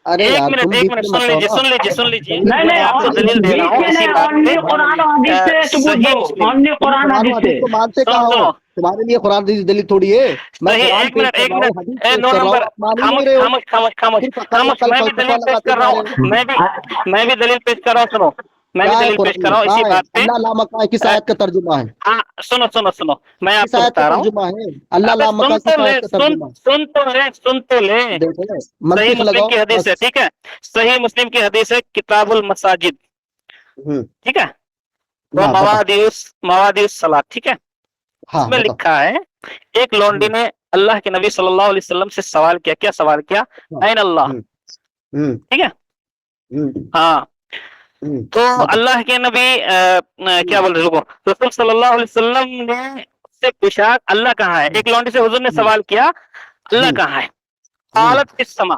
अरे एक यार मिनट, तुम एक बीच मिनट, में सुन मत आओ लीजिए ना। सुन लीजिए सुन लीजिए। नहीं मैं नहीं, आपको दलील दे रहा बीच हूँ में इसी नहीं, बात ओनली पे। कुरान और हदीस से सबूत सही दो, मुस्लिम, ओनली तुम कुरान कुरान हदीस हदीस से। को मानते सुनो कहाँ हो? सुनो, तुम्हारे लिए कुरान हदीस दलील थोड़ी है। मैं सही, कुरान एक पेश मिनट, कर एक रहा हूँ, मिनट, हदीस पेश नो कर रहा हूँ, नंबर, आप मान ही नहीं खामोश रहे हो। खामोश खामोश खामोश सिर्फ अकल खामोश। वकल मैं भी फलसफा दलील पेश लगाते कर रहा जा हूँ, रहे हो। मैं भी दलील पेश कर रहा हूँ। सुनो, मैं भी क्या है दलील पेश कुरान कर में? रहा हूँ क्या इसी है? बात पे। अल्लाह ला मका किस अ, आयत का तर्जुमा है? हाँ, सुनो सुनो सुनो, मैं किस आपको आयत का बता रहा हूँ। तर्जुमा है? अल्लाह अबे ला मका सुन किस तो आयत ले, का तर्जुमा है? सुन तो ले। देखो ना, सही मंतिक मुस्लिम लगाओ की हदीस है, बस। ठीक है। सही मुस्लिम की हदीस है, किताबुल मसाजिद, हम्म, ठीक है। वो हाँ बताओ। मवादिउस सलात, ठीक है। हाँ इसमें बताओ। लिखा है, एक लौंडी हम्म, ने अल्लाह के नबी सल्लल्लाहु अलैहि वसल्लम से सवाल किया। क्या सवाल किया? हाँ, ऐन अल्लाह, हम्म, हम्म, ठीक है। हम्म, हाँ, तो बताओ। अल्लाह के नबी क्या हम्म, बोल रहे, रुको, रसूल सल्लल्लाहु अलैहि वसल्लम ने से पूछा अल्लाह कहाँ है। एक लौंडी से हुजूर ने हम्म, सवाल किया अल्लाह हम्म, कहाँ है। हम्म, हालत इस समा,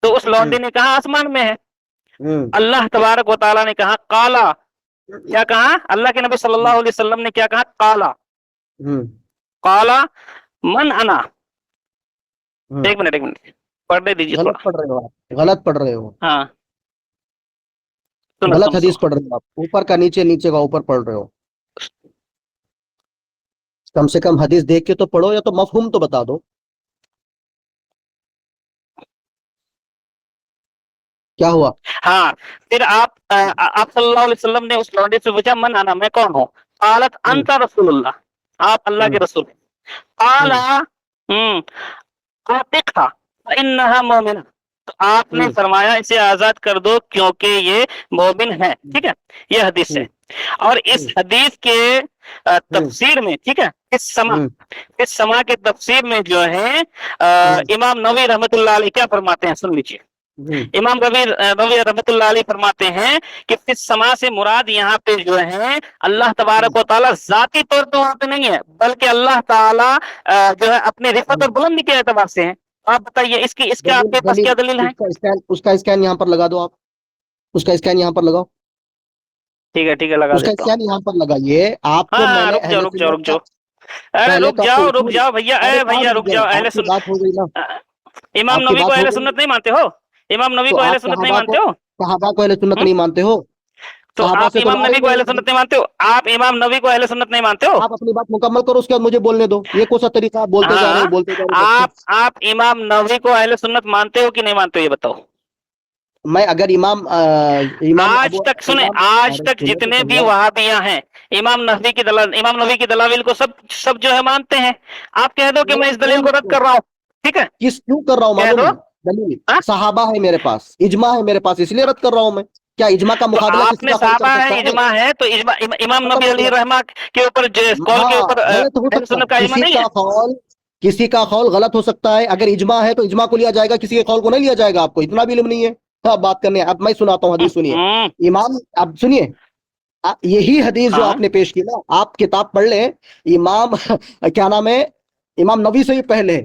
तो उस लौंडी ने कहा आसमान में है। हम्म, अल्लाह तबारक व तआला ने कहा काला। क्या कहा? अल्लाह के नबी सल्लल्लाहु अलैहि वसल्लम ने क्या कहा? काला। हम्म, काला मन अना। हम्म। एक मिनट पढ़ने दीजिए गलत थोड़ा। पढ़ रहे हो आप, गलत पढ़ रहे हो, हाँ, सुनो गलत सुनो हदीस सुनो। पढ़ रहे हो आप। ऊपर का नीचे, नीचे का ऊपर पढ़ रहे हो। कम से कम हदीस देख के तो पढ़ो, या तो मफहूम तो बता दो। क्या हुआ? हाँ, फिर आप सल्लल्लाहु अलैहि वसल्लम ने उस लौंडे से पूछा मन आना, मैं कौन हूँ? कालत हम्म, अंता रसूलुल्लाह, आप अल्लाह के हम्म, रसूल हैं। काला हम्म, आतिक था इन्नहा मोमिना, तो आपने हम्म, फरमाया इसे आजाद कर दो क्योंकि ये मोमिन है, ठीक है। ये हदीस है। और इस हम्म, हदीस के हम्म, तफसीर में, ठीक है, हम्म, इस समा के तफसीर में जो है हम्म, इमाम नवी रहमतुल्लाह अलैह क्या फरमाते हैं, सुन लीजिए। हम्म, इमाम नवी रहमतुल्लाह अलैह फरमाते हैं कि इस समा से मुराद यहाँ पे जो है अल्लाह तबारक व तआला जाती तौर पे वहां पे नहीं है, बल्कि अल्लाह ताला जो है अपने रिफत और बुलंदी के एतबार से है। आप बताइए इसकी, इसके दलील, आपके पास दलील, क्या दलील है? उसका स्कैन यहाँ पर लगा दो आप। उसका स्कैन यहाँ पर लगाओ। ठीक है, लगा उसका देता हूँ। स्कैन यहाँ पर लगाइए। हाँ आपको हाँ, मैंने रुक जाओ अहले रुक जाओ सुन्नत रुक का, जाओ। अरे पहले तो आपको रुक उसूल, जाओ भैया, अरे अरे कहाँ भैया रुक रुक गए? जाओ। अहले आपकी सुन बात हो गई ना, इमाम आपकी नबी को बात हो अहले गई ना। सुन्नत नहीं मानते हो? इमाम नबी तो को आप अहले सुन्नत नहीं मानते हो? सहाबा को अहले सुन्नत हुँ? नहीं मानते हो? तो सहाबा आप से तो इमाम लाए नबी को नहीं अहले हो। सुन्नत नहीं मानते हो? आप इमाम नबी को अहले सुन्नत नहीं मानते हो? आप अपनी बात मुकम्मल करो, उसके बाद मुझे बोलने दो। ये कौन सा तरीका? आप बोलते जा रहे हो, हाँ, बोलते जा रहे हो, बच्चे। आप इमाम नबी को अहले सुन्नत मानते हो कि नहीं मानते हो, ये बताओ। मैं अगर इमाम आज अरे तक सुनो तो जितने सही भी यार। वहाबियां हैं इमाम नबी की दलाविल को सब जो है मानते हैं। आप कह दो कि मैं इस दलील को रद्द कर रहा हूँ, ठीक है, किस क्यों कर रहा हूँ कह मालूम दो। है? दलील हाँ? सहाबा है मेरे पास, इजमा है मेरे पास, इसलिए रद्द कर रहा हूँ मैं। क्या इजमा का तो मुकाबला किसी आपने का कौल कर साहबा है, सकता है? इजमा है, तो इमाम खत्म नबी हो अली गया। रहमा के ऊपर कौल के हाँ, ऊपर गलत हो अहले सकता है, सुन्नत का इजमा नहीं है। किसी का कौल गलत हो सकता है। अगर इजमा है तो इजमा को लिया जाएगा, किसी के कौल को नहीं लिया जाएगा। आपको इतना भी इल्म नहीं है। अब बात करने, अब मैं सुनाता हूँ हदीस, सुनिए। हम्म, इमाम, अब सुनिए, यही हदीस जो हाँ, आपने पेश की ना, आप किताब पढ़ लें। इमाम क्या नाम है, इमाम नबी से भी पहले,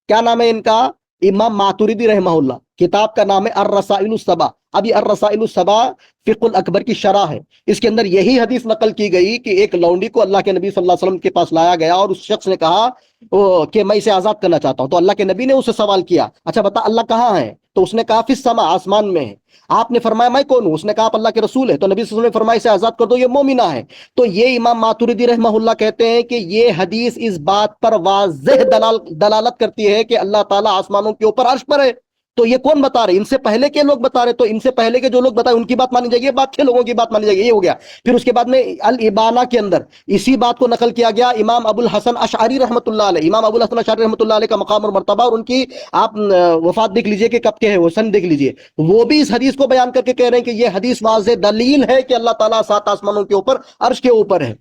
क्या नाम है इनका, इमाम मातुरिदी रहमहुल्लाह, किताब का नाम है अर्रसाइलुस सबा। अभी अर्रसाइलुस सबा फिक़ुल अकबर की शरह है। इसके अंदर यही हदीस नकल की गई कि एक लौंडी को अल्लाह के नबी सल्लल्लाहु अलैहि वसल्लम के पास लाया गया, और उस शख्स ने कहा कि मैं इसे आजाद करना चाहता हूं। तो अल्लाह के नबी ने उससे सवाल किया, अच्छा बता अल्लाह कहाँ है? تو اس نے کہا فی السما، آسمان میں ہے. آپ نے فرمایا میں کون ہوں؟ اس نے کہا آپ اللہ کے رسول ہے. تو نبی صلی اللہ علیہ وسلم نے فرمایا اسے آزاد کر دو، یہ مومنہ ہے. تو یہ امام ماتوریدی رحمہ اللہ کہتے ہیں کہ یہ حدیث اس بات پر واضح دلالت کرتی ہے کہ اللہ تعالیٰ آسمانوں کے اوپر عرش پر ہے. تو یہ کون بتا رہے؟ ان سے پہلے کے لوگ بتا رہے. تو ان سے پہلے کے جو لوگ بتائے ان کی بات مانی جائے گی، یہ بات 6 لوگوں کی بات مانی جائے گی. یہ ہو گیا. پھر اس کے بعد میں الابانہ کے اندر اسی بات کو نقل کیا گیا امام ابو الحسن اشعری رحمۃ اللہ علیہ. امام ابو الحسن اشعری رحمۃ اللہ علیہ کا مقام اور مرتبہ اور ان کی آپ وفات دیکھ لیجئے کہ کب کے ہے، وہ سن دیکھ لیجئے. وہ بھی اس حدیث کو بیان کر کے کہہ رہے ہیں کہ یہ حدیث واضح دلیل ہے کہ اللہ تعالیٰ 7 آسمانوں کے اوپر عرش کے اوپر ہے.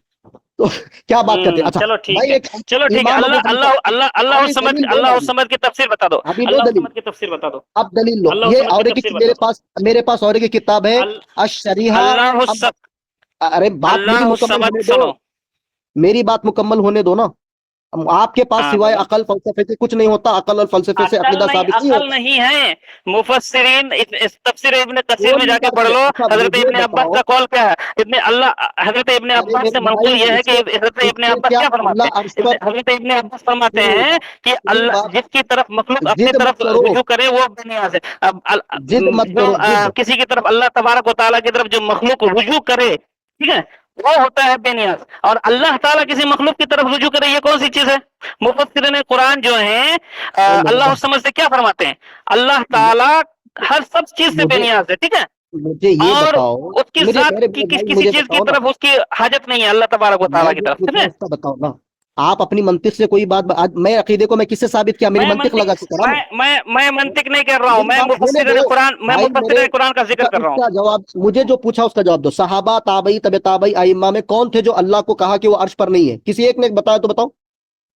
تو کیا بات کرتے ہیں؟ اچھا چلو ٹھیک بھائی ہے، ایک چلو ٹھیک ہے. امام ابو اللہ حنیفہ اللہ اللہ اللہ ابھی الصمد، دلیل دو اللہ نا، الصمد کی تفسیر بتا دو. ابھی دو اللہ دلیل. الصمد کی تفسیر بتا دو. اب دلیل لو. اللہ یہ الصمد اور کی ایک تفسیر میرے بتا دو. پاس اور ایک کتاب ہے الشریحہ. اللہ الصمد، ارے بات میری اللہ مکمل الصمد ہونے دو، سنو. میری بات مکمل ہونے دو نا. آپ کے پاس ہاں سوائے بولو. عقل فلسفے سے کچھ نہیں ہوتا. عقل اور فلسفے سے عقیدہ ثابت نہیں عقل ہوتا. نہیں ہے. مفسرین اس تفسیر ابن کثیر کون میں جا کے انکار پڑھ کرے؟ لو اچھا حضرت مجھے ابن عباس بتاؤ. کا قول کیا ہے. حضرت ابن ارے عباس میرے سے منقول بھائی یہ ہے اس کہ سے حضرت ابن عباس کیا کیا فرماتے اللہ عرش ہیں. پر. حضرت ابن عباس فرماتے سنو ہیں کہ میری اللہ بات، جس کی طرف مخلوق اپنی ضد طرف مت کرو، رجوع کرے وہ بے نیاز ہے. اب ضد مت جو کرو، ضد. کسی کی طرف اللہ تبارک و تعالیٰ کی طرف جو مخلوق رجوع کرے، ٹھیک ہے، وہ ہوتا ہے بے نیاز. اور اللہ تعالیٰ کسی مخلوق کی طرف رجوع کرے، یہ کون سی چیز ہے؟ مفسرین قرآن جو ہیں میرے اللہ بھائی سمجھ سے کیا فرماتے ہیں؟ اللہ تعالیٰ ہر سب چیز سے بے مجھے نیاز ہے، ٹھیک ہے، مجھے یہ اور بتاؤ. اس کی میرے ذات میرے کی بھائی کسی مجھے چیز کی بتاؤ نا. طرف اس کی حاجت نہیں ہے اللہ تبارک و میں تعالیٰ کی جو طرف، پوچھ ٹھیک رہا ہے. ہوں اس کا بتاؤ نا. آپ اپنی منطق سے کوئی بات میں عقیدے کو میں کس سے ثابت کیا؟ میری میں منطق لگا کے کرا نا. میں منطق نہیں کر رہا ہوں، میری میں بات ہونے مفسرین دو قرآن، میں بھائی میرے. مفسرین قرآن کا ذکر اچھا کر اس رہا ہوں. کا جواب مجھے جو پوچھا اس کا جواب دو. صحابہ تابعی طب تابعی ائمہ میں کون تھے جو اللہ کو کہا کہ وہ عرش پر نہیں ہے؟ کسی ایک نے بتایا تو بتاؤ،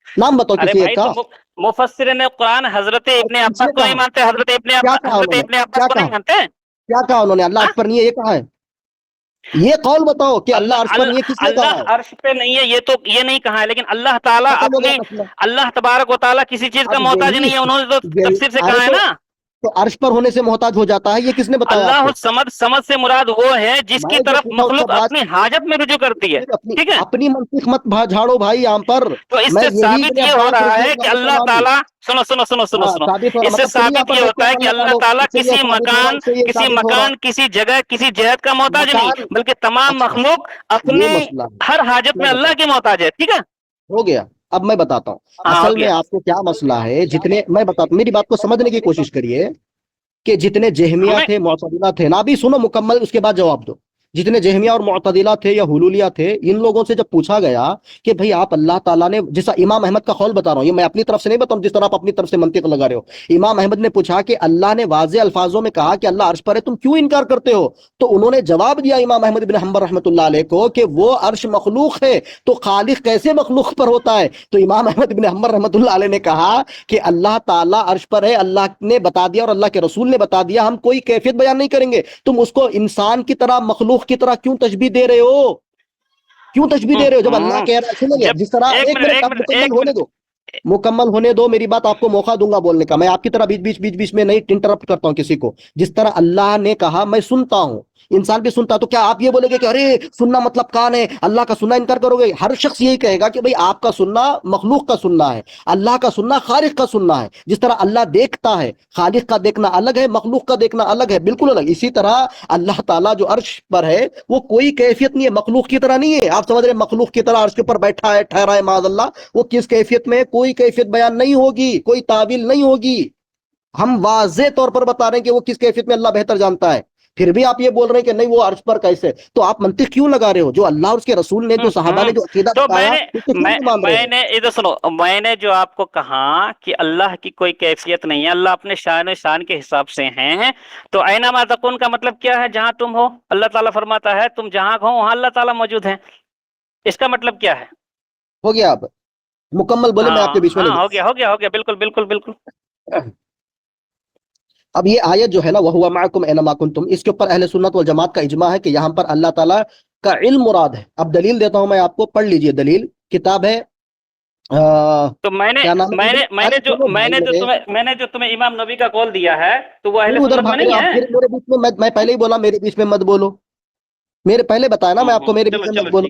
نام بتاؤ ارے کسی ایک بھائی کا. تو مفسرین قرآن حضرت اور ابن کس نے عباس کو نہیں کہا؟ مانتے، حضرت کیا کہا انہوں نے؟ عباس کیا کو کہا؟ نہیں مانتے. کیا کہا انہوں نے؟ اللہ ہاں؟ عرش پر نہیں ہے یہ کہا ہے؟ یہ قول بتاؤ کہ اللہ عرش پر نہیں ہے کس نے کہا اللہ ہے؟ عرش پہ نہیں ہے یہ تو یہ نہیں کہا ہے، لیکن اللہ تعالیٰ ختم ہو گیا اپنی، مسئلہ. اللہ تبارک و تعالیٰ کسی چیز کا اب محتاج نہیں ہے، انہوں نے تو تفسیر سے کہا ہے نا. تو عرش پر ہونے سے محتاج ہو جاتا ہے، یہ کس نے بتایا آپ اللہ کو؟ سمد سے مراد وہ ہے جس کی میں جو طرف پوچھا اس کا مخلوق بات. اپنی حاجت میں رجوع کرتی ہے، پھر اپنی ٹھیک ہے. اپنی منطق مت جھاڑو بھائی یہاں پر. تو اس میں سے یہی ثابت ابن یہ ہو عباس رہا رضی ہے کہ اللہ اللہ تعالیٰ عنہ. تعالیٰ، سنو، ہاں ثابت ہو رہا اس سے مطلب تم یہاں ثابت پر یہ بیٹھ کے ہوتا ہے کہ اللہ اللہ تعالیٰ تعالیٰ اس سے یہ ثابت ہو رہا ہے، اس سے یہ ثابت ہو رہا کسی جگہ کسی جہت کا محتاج نہیں، مکان. بلکہ تمام اچھا مخلوق یہ اپنی مسئلہ ہے. ہر حاجت میں میں اللہ بتاتا کی محتاج ہے، ٹھیک ہے. ہوں. ہو گیا. اب میں بتاتا ہوں ہاں ہو اصل میں گیا. آپ کو کیا مسئلہ ہے. جتنے میں بتاتا ہوں میری بات کو سمجھنے کی کوشش کریے کہ جتنے جہمیہ ہمیں تھے معتزلہ تھے نا. ابھی سنو مکمل اس کے بعد جواب دو. جتنے جہمیہ اور معتزلہ تھے یا حلولیہ تھے، ان لوگوں سے جب پوچھا گیا کہ بھئی آپ اللہ تعالیٰ نے، جیسا امام احمد کا قول بتا رہا ہوں، یہ میں اپنی طرف سے نہیں بتاؤں جس طرح آپ اپنی طرف سے منطق لگا رہے ہو. امام احمد نے پوچھا کہ اللہ نے واضح الفاظوں میں کہا کہ اللہ عرش پر ہے، تم کیوں انکار کرتے ہو؟ تو انہوں نے جواب دیا امام احمد بن حنبل رحمۃ اللہ علیہ کو کہ وہ عرش مخلوق ہے تو خالق کیسے مخلوق پر ہوتا ہے؟ تو امام احمد بن حنبل رحمۃ اللہ علیہ نے کہا کہ اللہ تعالیٰ عرش پر ہے، اللہ نے بتا دیا اور اللہ کے رسول نے بتا دیا، ہم کوئی کیفیت بیان نہیں کریں گے. تم اس کو انسان کی طرح، مخلوق کی طرح کیوں تشبیہ دے رہے ہو؟ کیوں تشبیہ دے رہے ہو جب اللہ کہہ رہا ہے؟ سنیں گے جب جس طرح ایک منٹ آپ مکمل ہونے دو میری بات. آپ کو موقع دوں گا بولنے کا. میں آپ کی طرح بیچ میں نہیں انٹرپٹ کرتا ہوں کسی کو. جس طرح اللہ نے کہا میں سنتا ہوں، انسان بھی سنتا، تو کیا آپ یہ بولے گے کہ ارے سننا مطلب کان ہے، اللہ کا سننا انکار کرو گے؟ ہر شخص یہی کہے گا کہ بھئی آپ کا سننا مخلوق کا سننا ہے، اللہ کا سننا خالق کا سننا ہے. جس طرح اللہ دیکھتا ہے، خالق کا دیکھنا الگ ہے، مخلوق کا دیکھنا الگ ہے، بالکل الگ. اسی طرح اللہ تعالیٰ جو عرش پر ہے وہ کوئی کیفیت نہیں ہے، مخلوق کی طرح نہیں ہے. آپ سمجھ رہے ہیں مخلوق کی طرح عرش کے اوپر بیٹھا ہے، ٹھہرا ہے، معاذ اللہ. وہ کس کیفیت میں؟ کوئی کیفیت بیان نہیں ہوگی، کوئی تعویل نہیں ہوگی. ہم واضح طور پر بتا رہے ہیں کہ وہ کس کیفیت میں اللہ بہتر جانتا ہے. پھر بھی آپ یہ بول رہے ہیں کہ نہیں وہ عرش پر کیسے؟ تو آپ منطق کیوں لگا رہے ہو؟ جو اللہ اور اس کے رسول نے، جو صحابہ نے جو عقیدہ تو بتایا اس کو کیوں نہیں مان رہے ہو؟ میں نے ادھر سنو، میں نے جو آپ کو کہا کہ اللہ کی کوئی کیفیت نہیں ہے، اللہ اپنے شان کے حساب سے ہیں. تو اینما تکون کا مطلب کیا ہے؟ جہاں تم ہو، اللہ تعالیٰ فرماتا ہے تم جہاں ہو وہاں اللہ تعالیٰ موجود ہیں. اس کا مطلب کیا ہے؟ ہو گیا. آپ مکمل بولے، میں آپ کے بیچ میں ہاں نہیں. ہو گیا بالکل. اب یہ آیت جو ہے نا وَهُوَ مَعَكُمْ أَيْنَمَا كُنْتُمْ، اس کے اوپر اہل سنت والجماعت کا اجماع ہے کہ یہاں پر اللہ تعالیٰ کا علم مراد ہے. اب دلیل دیتا ہوں میں آپ کو، پڑھ لیجئے دلیل. کتاب ہے تو میں نے جو تمہیں امام نبی کا قول دیا ہے تو وہ اہل ادھر سنت میں بھاگ رہے نہیں آپ. ہے. پھر میرے بیچ میں میں پہلے ہی بولا میرے بیچ میں مت بولو. میرے پہلے بتایا نا میں آپ کو میرے بیچ میں مت بولو.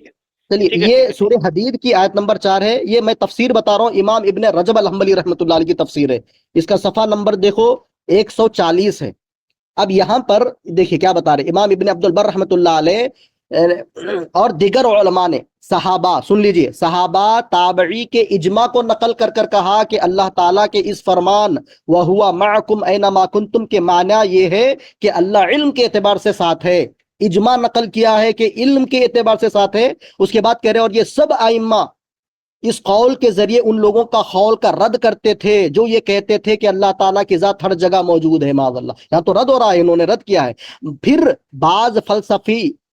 چلیے یہ سورہ حدید کی آیت نمبر 4 ہے. یہ میں تفسیر بتا رہا ہوں، امام ابن رجب الحنبلی رحمۃ اللہ علیہ کی تفسیر ہے. اس کا صفحہ نمبر دیکھو 140 ہے. اب یہاں پر دیکھیے کیا بتا رہے امام ابن عبد البر رحمۃ اللہ علیہ اور دیگر علماء نے صحابہ، سن لیجئے، صحابہ تابعی کے اجماع کو نقل کر کر کہا کہ اللہ تعالیٰ کے اس فرمان وَهُوَ مَعَكُمْ أَيْنَمَا كُنْتُمْ کے معنی یہ ہے کہ اللہ علم کے اعتبار سے ساتھ ہے. اجماع نقل کیا ہے کہ علم کے اعتبار سے ساتھ ہے. اس کے بعد کہہ رہے اور یہ سب ائمہ اس قول کے ذریعے ان لوگوں کا قول کا رد کرتے تھے جو یہ کہتے تھے کہ اللہ تعالیٰ کی ذات ہر جگہ موجود ہے. معاذ اللہ، یہاں تو رد ہو رہا ہے، انہوں نے رد کیا ہے. پھر بعض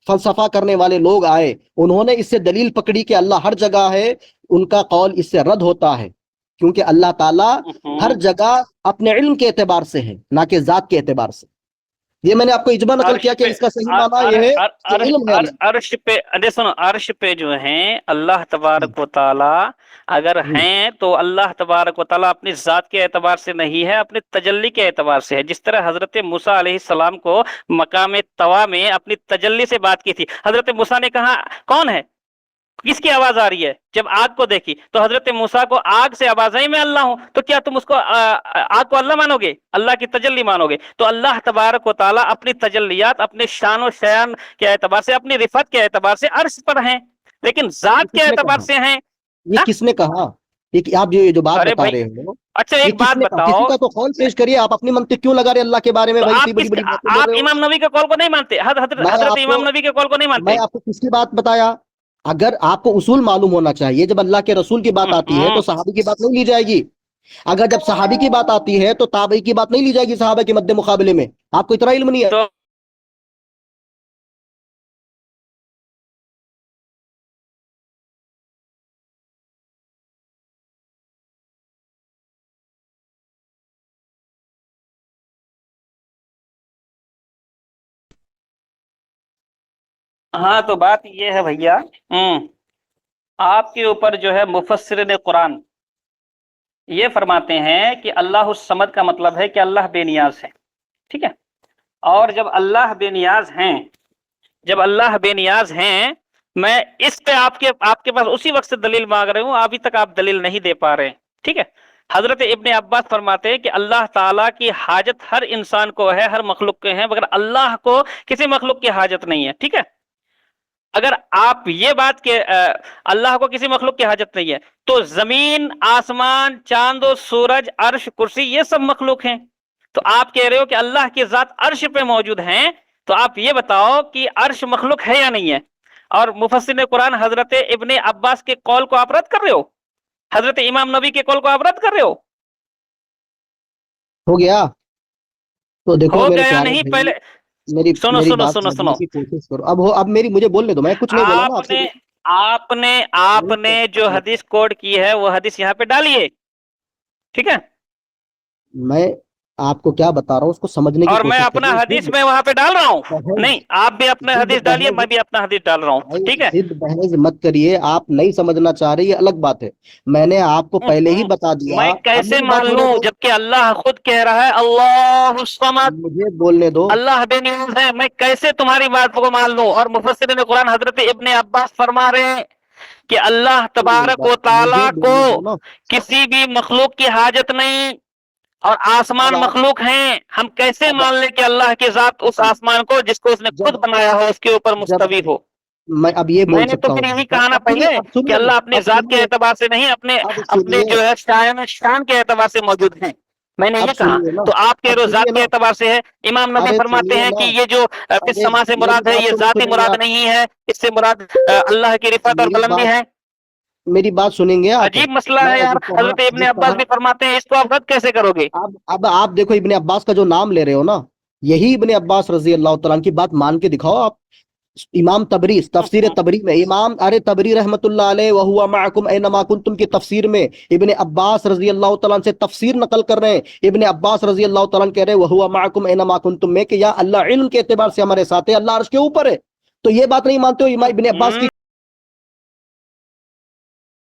فلسفہ کرنے والے لوگ آئے، انہوں نے اس سے دلیل پکڑی کہ اللہ ہر جگہ ہے. ان کا قول اس سے رد ہوتا ہے کیونکہ اللہ تعالیٰ ہر جگہ اپنے علم کے اعتبار سے ہے، نہ کہ ذات کے اعتبار سے. یہ میں نے آپ کو اجماع نقل کیا کہ اس کا صحیح معنی یہ ہے کہ علم ہے. عرش پہ جو ہیں اللہ تبارک و تعالی اگر ہیں تو اللہ تبارک و تعالی اپنی ذات کے اعتبار سے نہیں ہے، اپنے تجلی کے اعتبار سے ہے. جس طرح حضرت موسیٰ علیہ السلام کو مقام طوا میں اپنی تجلی سے بات کی تھی، حضرت موسیٰ نے کہا کون ہے، کس کی آواز آ رہی ہے؟ جب آگ کو دیکھی تو حضرت موسیٰ کو آگ سے آواز آئی میں اللہ ہوں. تو کیا تم اس کو آگ کو اللہ مانو گے، اللہ کی تجلی مانو گے؟ تو اللہ تبارک و تعالیٰ اپنی تجلیات اپنے شان و شیان کے اعتبار سے، اپنی رفعت کے اعتبار سے عرش پر ہیں، لیکن ذات کے اعتبار سے ہیں. یہ کس نے کہا؟ آپ جو بات بتا رہے ہو، اچھا ایک بات بتاؤ، کسی کا تو قول پیش کریے. آپ اپنی منطق کیوں لگا رہے اللہ کے بارے میں؟ آپ امام نبی کے قول کو نہیں مانتے، حضرت امام نبی کے قول کو نہیں مانتے. میں آپ کو کس کی بات بتایا؟ اگر آپ کو اصول معلوم ہونا چاہیے، جب اللہ کے رسول کی بات آتی ہے تو صحابی کی بات نہیں لی جائے گی. اگر جب صحابی کی بات آتی ہے تو تابعی کی بات نہیں لی جائے گی صحابہ کے مد مقابلے میں. آپ کو اتنا علم نہیں ہے؟ ہاں تو بات یہ ہے بھیا، آپ کے اوپر جو ہے مفسرین قرآن یہ فرماتے ہیں کہ اللہ الصمد کا مطلب ہے کہ اللہ بے نیاز ہے. ٹھیک ہے، اور جب اللہ بے نیاز ہیں، میں اس پہ آپ کے پاس اسی وقت سے دلیل مانگ رہا ہوں، ابھی تک آپ دلیل نہیں دے پا رہے ہیں. ٹھیک ہے، حضرت ابن عباس فرماتے ہیں کہ اللہ تعالیٰ کی حاجت ہر انسان کو ہے، ہر مخلوق کے ہیں، مگر اللہ کو کسی مخلوق کی حاجت نہیں ہے. ٹھیک ہے، اگر آپ یہ بات کہ اللہ کو کسی مخلوق کی حاجت نہیں ہے تو زمین، آسمان، چاند و سورج، عرش، کرسی یہ سب مخلوق ہیں. تو آپ کہہ رہے ہو کہ اللہ کی ذات عرش پہ موجود ہیں، تو آپ یہ بتاؤ کہ عرش مخلوق ہے یا نہیں ہے؟ اور مفسرین قرآن حضرت ابن عباس کے قول کو آپ رد کر رہے ہو، حضرت امام نبی کے قول کو آپ رد کر رہے ہو گیا تو دیکھو ہو میرے گیا پیارے نہیں بھائی، پہلے سنو کوشش کرو. اب میری مجھے بولنے دو، میں کچھ نہیں بولا نا آپ نے جو حدیث کوڈ کی ہے وہ حدیث یہاں پہ ڈالیے. ٹھیک ہے، میں آپ کو کیا بتا رہا ہوں اس کو سمجھنے کی اور میں کوشش اپنا کریے. حدیث میں وہاں پہ ڈال رہا ہوں، نہیں آپ بھی اپنا حدیث ڈالیے، میں بھی اپنا حدیث ڈال رہا ہوں. ٹھیک ہے، ضد بحث مت کریے. آپ نہیں سمجھنا چاہ رہے یہ الگ بات ہے، میں نے آپ کو پہلے ہی بتا دیا. میں کیسے مان لوں جبکہ اللہ خود کہہ رہا ہے اللہ الصمد، مجھے بولنے دو. اللہ بے نیاز ہے، میں کیسے تمہاری بات کو مان لوں؟ اور مفسرین قرآن حضرت ابن عباس فرما رہے ہیں کہ اللہ تبارک و تعالیٰ کو کسی بھی مخلوق کی حاجت نہیں، اور آسمان مخلوق ہیں. ہم کیسے مان لیں کہ اللہ کی ذات اس آسمان کو جس کو اس نے خود بنایا ہو اس کے اوپر مستوی ہو؟ میں اب یہ میں بول نے سکتا تو پھر ہوں یہی کہا نا پہلے کہ اللہ اپنے ذات کے اعتبار سے نہیں، اپنے جو ہے شان کے اعتبار سے موجود ہیں. میں نے یہ کہا، تو آپ کہہ رہے ہو ذات کے اعتبار سے ہے. امام نبی فرماتے ہیں کہ یہ جو سما سے مراد ہے یہ ذاتی مراد نہیں ہے، اس سے مراد اللہ کی رفعت اور بلندی ہے. میری بات سنیں گے آپ؟ عجیب مسئلہ ہے یار. حضرت ابن عباس بھی فرماتے ہیں، اس کو آپ رد کیسے کرو گے؟ اب آپ دیکھو ابن عباس کا جو نام لے رہے ہو نا، یہی ابن عباس رضی اللہ تعالیٰ کی بات مان کے دکھاؤ. آپ امام تبری تفسیر تبری میں امام تبری رحمت اللہ علیہ وَهُوَ مَعَكُمْ أَيْنَمَا كُنْتُمْ کی تفسیر میں ابن عباس رضی اللہ تعالیٰ سے تفسیر نقل کر رہے ہیں. ابن عباس رضی اللہ تعالیٰ کہہ رہے ہیں وَهُوَ مَعَكُمْ أَيْنَمَا كُنْتُمْ میں کہ یا اللہ علم کے اعتبار سے ہمارے ساتھ ہے، اللہ عرش کے اوپر ہے. تو یہ بات نہیں مانتے ہو ابن عباس کی